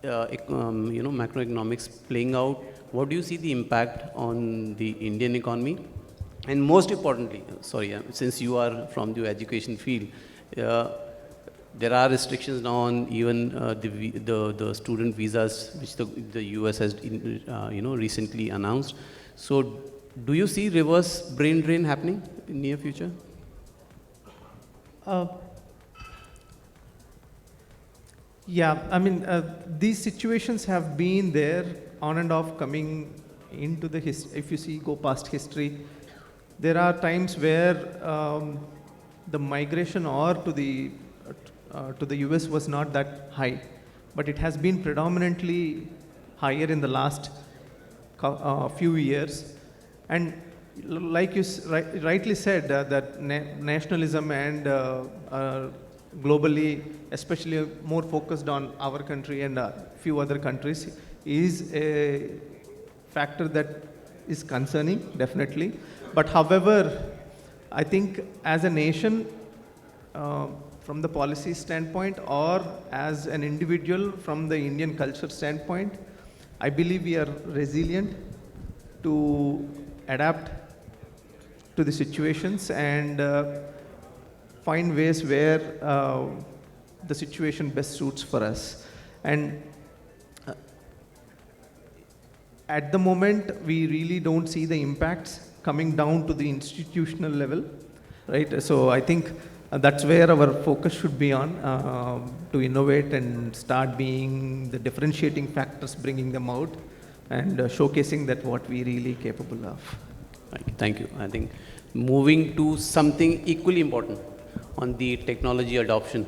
macroeconomics playing out? What do you see the impact on the Indian economy? And most importantly, since you are from the education field, there are restrictions now on even the student visas, which the US has recently announced. So do you see reverse brain drain happening in near future? Yeah, I mean, these situations have been there on and off coming into the history. If you go past history, there are times where the migration or to the US was not that high, but it has been predominantly higher in the last few years. And like you rightly said, that nationalism and globally, especially more focused on our country and a few other countries, is a factor that is concerning, definitely. But however, I think as a nation, from the policy standpoint or as an individual from the Indian culture standpoint, I believe we are resilient to adapt to the situations and find ways where the situation best suits for us. And at the moment, we really don't see the impacts coming down to the institutional level, right? So I think that's where our focus should be on, to innovate and start being the differentiating factors, bringing them out and showcasing that what we really capable of. Thank you. I think moving to something equally important on the technology adoption.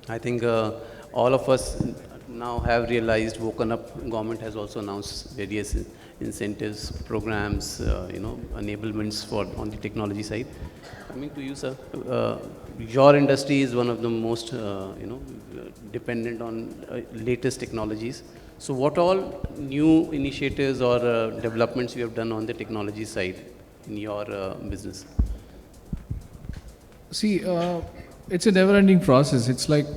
I think all of us now have realized, woken up, government has also announced various incentives, programs, enablements for on the technology side. Coming to you, sir, your industry is one of the most, dependent on latest technologies. So what all new initiatives or developments you have done on the technology side in your business? See, it's a never-ending process. It's like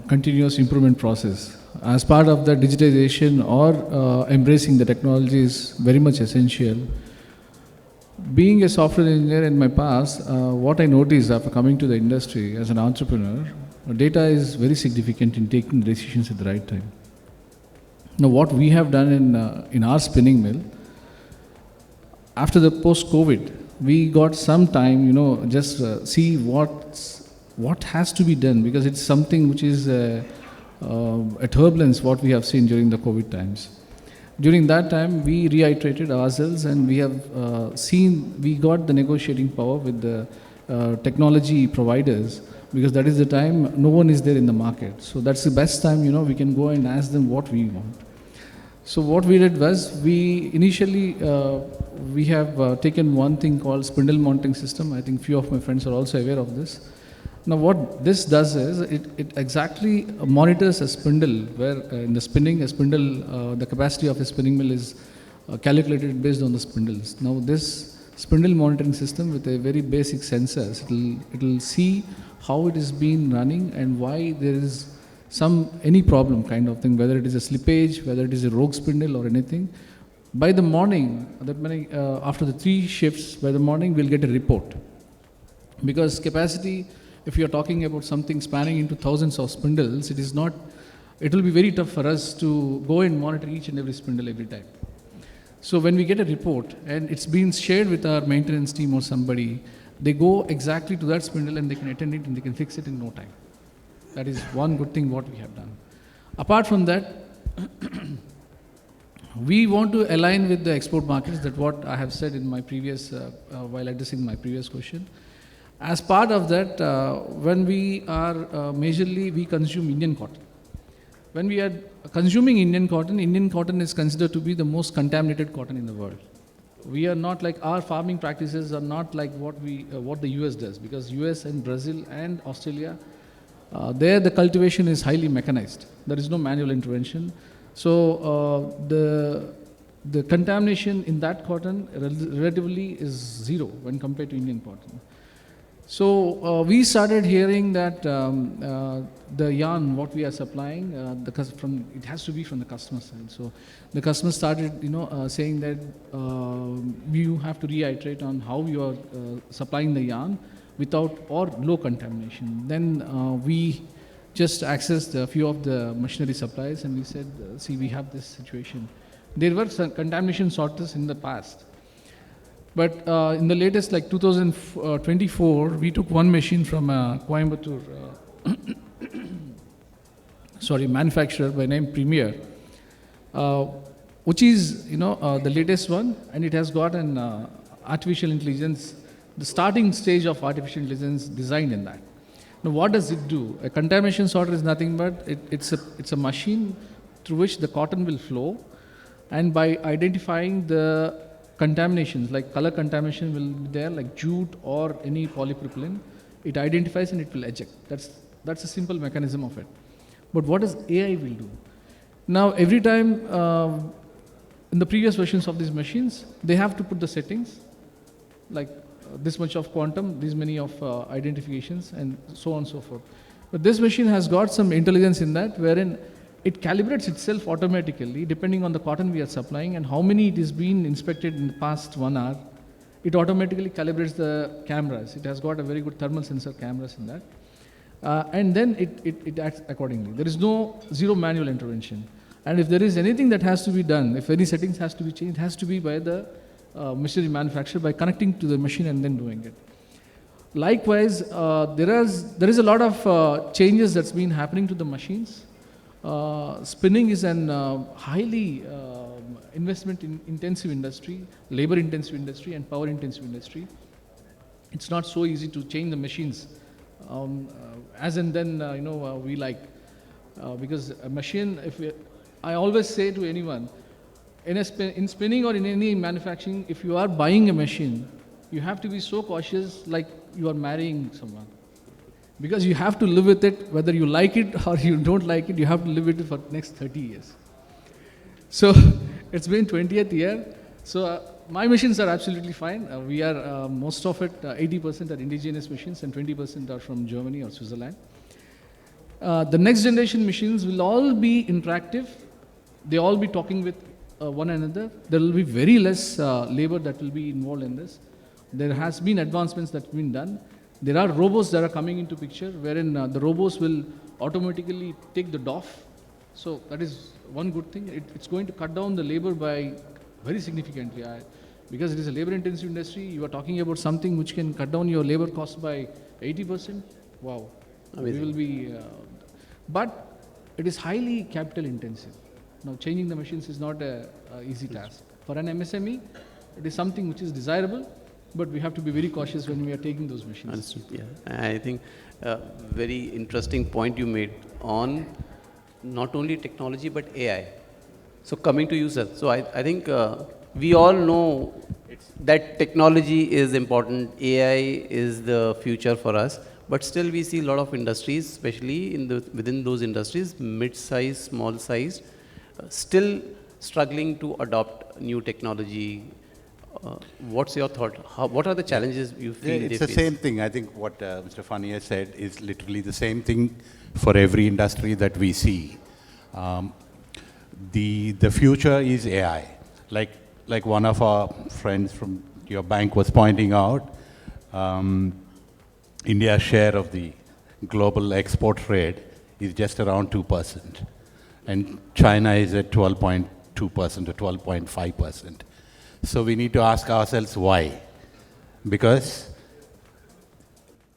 continuous improvement process. As part of the digitization or embracing the technology is very much essential. Being a software engineer in my past, what I noticed after coming to the industry as an entrepreneur, data is very significant in taking decisions at the right time. Now, what we have done in our spinning mill, after the post-COVID, we got some time, just see what has to be done, because it's something which is a turbulence what we have seen during the COVID times. During that time, we reiterated ourselves and we have we got the negotiating power with the technology providers, because that is the time no one is there in the market. So that's the best time, we can go and ask them what we want. So what we did was, we initially, we have taken one thing called spindle mounting system. I think few of my friends are also aware of this. Now what this does is, it exactly monitors a spindle, where in the spinning, a spindle, the capacity of a spinning mill is calculated based on the spindles. Now this spindle monitoring system with a very basic sensors, it'll see how it is been running and why there is any problem kind of thing, whether it is a slippage, whether it is a rogue spindle or anything. By the morning, after the 3 shifts, by the morning we'll get a report. Because capacity, if you're talking about something spanning into thousands of spindles, it will be very tough for us to go and monitor each and every spindle every time. So when we get a report and it's been shared with our maintenance team or somebody, they go exactly to that spindle and they can attend it and they can fix it in no time. That is one good thing what we have done. Apart from that, we want to align with the export markets. That what I have said in my previous, while addressing my previous question. As part of that, when we are majorly, we consume Indian cotton. When we are consuming Indian cotton is considered to be the most contaminated cotton in the world. We are not like, our farming practices are not like what the US does, because US and Brazil and Australia, there the cultivation is highly mechanized. There is no manual intervention. So the contamination in that cotton relatively is zero when compared to Indian cotton. So we started hearing that the yarn what we are supplying, it has to be from the customer side. So the customer started, saying that you have to reiterate on how you are supplying the yarn without or low contamination. Then we just accessed a few of the machinery suppliers and we said, see, we have this situation. There were some contamination sources in the past. But in the latest, like 2024, we took one machine from Coimbatore, manufacturer by name Premier, which is, the latest one, and it has got an artificial intelligence, the starting stage of artificial intelligence designed in that. Now, what does it do? A contamination sorter is nothing but it's a machine through which the cotton will flow, and by identifying the contaminations, like color contamination will be there, like jute or any polypropylene, it identifies and it will eject. That's a simple mechanism of it. But what does AI will do? Now, every time in the previous versions of these machines, they have to put the settings, like this much of quantum, this many of identifications, and so on and so forth. But this machine has got some intelligence in that, wherein it calibrates itself automatically depending on the cotton we are supplying and how many it is being inspected in the past 1 hour. It automatically calibrates the cameras. It has got a very good thermal sensor cameras in that. And then it acts accordingly. There is zero manual intervention. And if there is anything that has to be done, if any settings has to be changed, it has to be by the machinery manufacturer by connecting to the machine and then doing it. Likewise, there is a lot of changes that's been happening to the machines. Spinning is an highly investment intensive industry, labor intensive industry and power intensive industry. It's not so easy to change the machines as and then we like, because a machine, I always say to anyone, in spinning or in any manufacturing, if you are buying a machine, you have to be so cautious like you are marrying someone. Because you have to live with it, whether you like it or you don't like it, you have to live with it for the next 30 years. So it's been 20th year. So my machines are absolutely fine. We are, most of it, 80% are indigenous machines and 20% are from Germany or Switzerland. The next generation machines will all be interactive. They all be talking with one another. There will be very less labor that will be involved in this. There has been advancements that have been done. There are robots that are coming into picture, wherein the robots will automatically take the doff. So that is one good thing. It's going to cut down the labor by very significantly. Because it is a labor-intensive industry, you are talking about something which can cut down your labor cost by 80%. Wow. Amazing. We will be, but it is highly capital-intensive. Now, changing the machines is not an easy task. For an MSME, it is something which is desirable, but we have to be very cautious when we are taking those machines. Understood. Yeah, I think very interesting point you made on not only technology but AI. So coming to you, sir. So I think we all know that technology is important. AI is the future for us. But still, we see a lot of industries, especially within those industries, mid-sized, small-sized, still struggling to adopt new technology. What's your thought? What are the challenges you feel they face? It's the same thing. I think what Mr. Fania said is literally the same thing for every industry that we see. The future is AI. Like one of our friends from your bank was pointing out, India's share of the global export trade is just around 2%. And China is at 12.2% or 12.5%. So we need to ask ourselves why. Because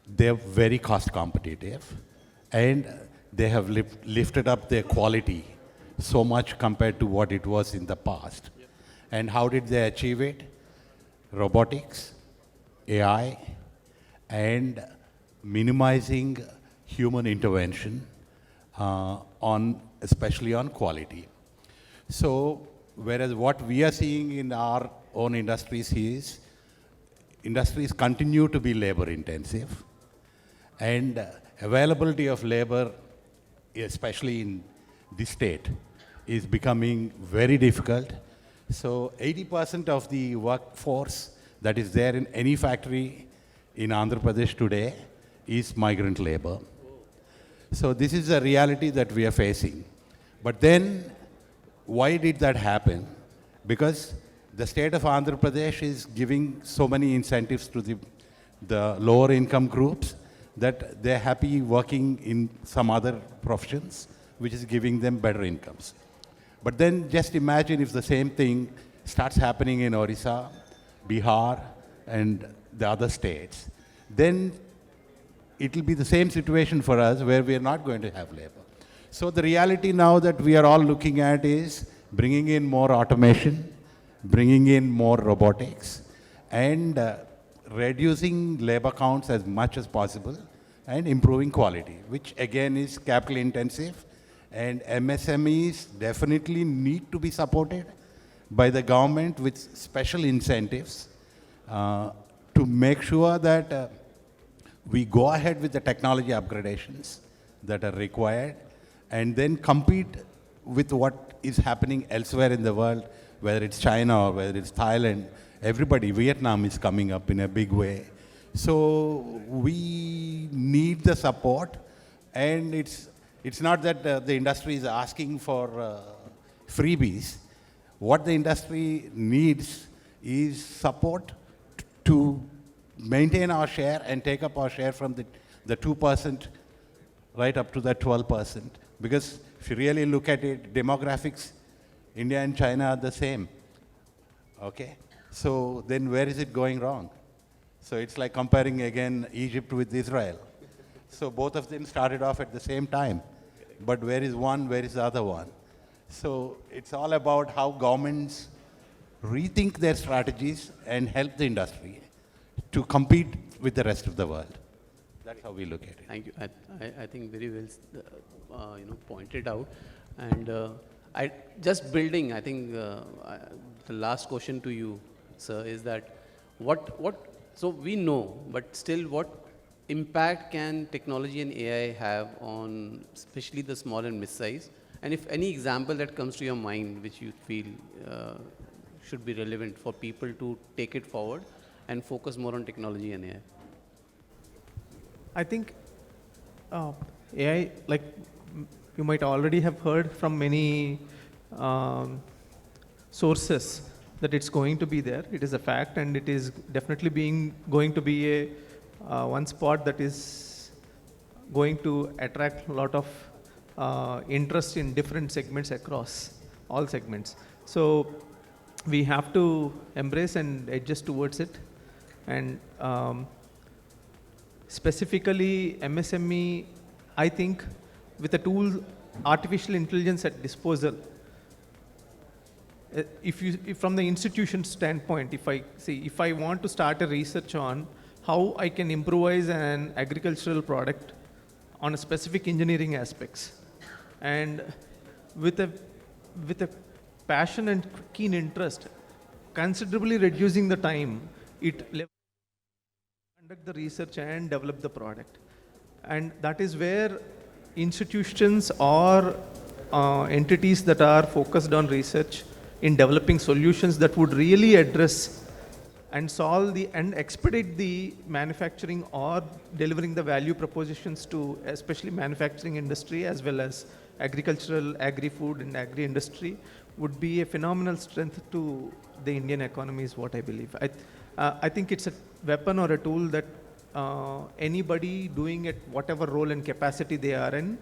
they're very cost competitive and they have lifted up their quality so much compared to what it was in the past. Yep. And how did they achieve it? Robotics, AI, and minimizing human intervention especially on quality. So, whereas what we are seeing in our own industries is, industries continue to be labor intensive and availability of labor, especially in this state, is becoming very difficult. So 80% of the workforce that is there in any factory in Andhra Pradesh today is migrant labor. So this is a reality that we are facing. But then, why did that happen? Because the state of Andhra Pradesh is giving so many incentives to the lower income groups that they're happy working in some other professions, which is giving them better incomes. But then just imagine if the same thing starts happening in Orissa, Bihar, and the other states, then it will be the same situation for us where we are not going to have labor. So the reality now that we are all looking at is bringing in more automation, bringing in more robotics, and reducing labor counts as much as possible and improving quality, which again is capital intensive. And MSMEs definitely need to be supported by the government with special incentives to make sure that we go ahead with the technology upgradations that are required and then compete with what is happening elsewhere in the world, whether it's China or whether it's Thailand. Everybody, Vietnam is coming up in a big way. So we need the support, and it's not that the industry is asking for freebies. What the industry needs is support to maintain our share and take up our share from the 2% right up to that 12%. Because if you really look at it, demographics, India and China are the same. Okay? So then where is it going wrong? So it's like comparing again Egypt with Israel. So both of them started off at the same time. But where is one, where is the other one? So it's all about how governments rethink their strategies and help the industry to compete with the rest of the world. That's how we look at it. Thank you. I think very well, pointed out. And I just building. I think the last question to you, sir, is that so we know, but still, what impact can technology and AI have on, especially the small and mid-size? And if any example that comes to your mind, which you feel should be relevant for people to take it forward and focus more on technology and AI. I think AI, like you might already have heard from many sources that it's going to be there. It is a fact, and it is definitely going to be a one spot that is going to attract a lot of interest in different segments across all segments. So we have to embrace and adjust towards it. And specifically MSME, I think with a tool, artificial intelligence at disposal, if from the institution standpoint, if I want to start a research on how I can improvise an agricultural product on a specific engineering aspects, and with a passion and keen interest, considerably reducing the time it conduct the research and develop the product. And that is where institutions or entities that are focused on research in developing solutions that would really address and solve and expedite the manufacturing or delivering the value propositions to especially manufacturing industry as well as agricultural, agri-food and agri-industry would be a phenomenal strength to the Indian economy is what I believe. I think it's a weapon or a tool that anybody doing at whatever role and capacity they are in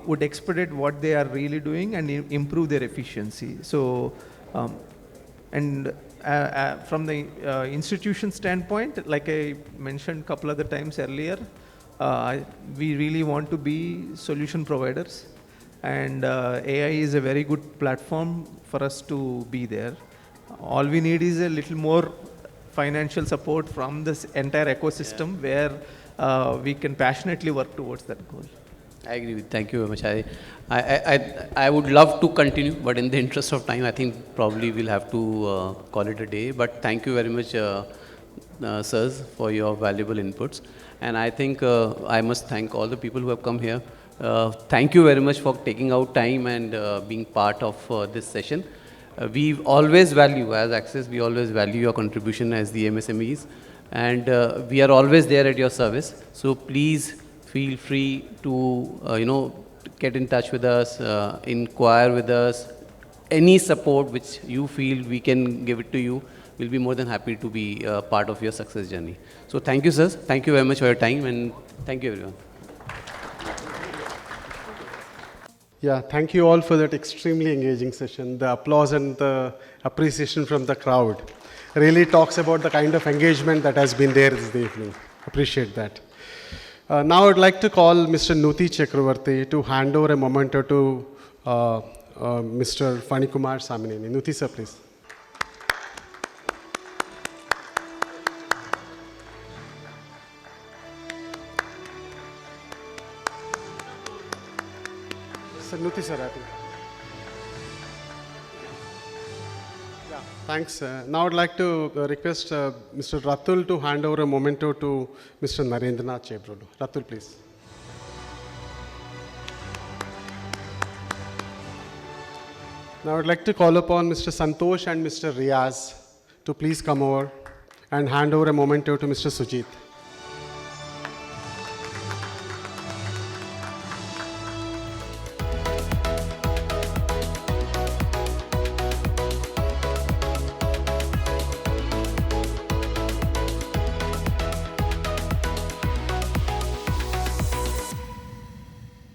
would expedite what they are really doing and improve their efficiency. So, from the institution standpoint, like I mentioned a couple other times earlier, we really want to be solution providers, and AI is a very good platform for us to be there. All we need is a little more financial support from this entire ecosystem where we can passionately work towards that goal. I agree with. Thank you very much. I would love to continue, but in the interest of time, I think probably we'll have to call it a day. But thank you very much, sirs, for your valuable inputs. And I think I must thank all the people who have come here. Thank you very much for taking out time and being part of this session. We always value, as Access, we always value your contribution as the MSMEs. And we are always there at your service. So please feel free to, get in touch with us, inquire with us. Any support which you feel we can give it to you, we'll be more than happy to be part of your success journey. So thank you, sirs. Thank you very much for your time, and thank you, everyone. Yeah, thank you all for that extremely engaging session. The applause and the appreciation from the crowd really talks about the kind of engagement that has been there this evening. Appreciate that. Now I'd like to call Mr. Nuti Chakravarti to hand over a memento to Mr. Fani Kumar Samineni. Nuti sir, please. Sir, Nuti sir, I think. Thanks. Now I'd like to request Mr. Ratul to hand over a memento to Mr. Narendranath Chebrolu. Ratul, please. Now I'd like to call upon Mr. Santosh and Mr. Riaz to please come over and hand over a memento to Mr. Sujit.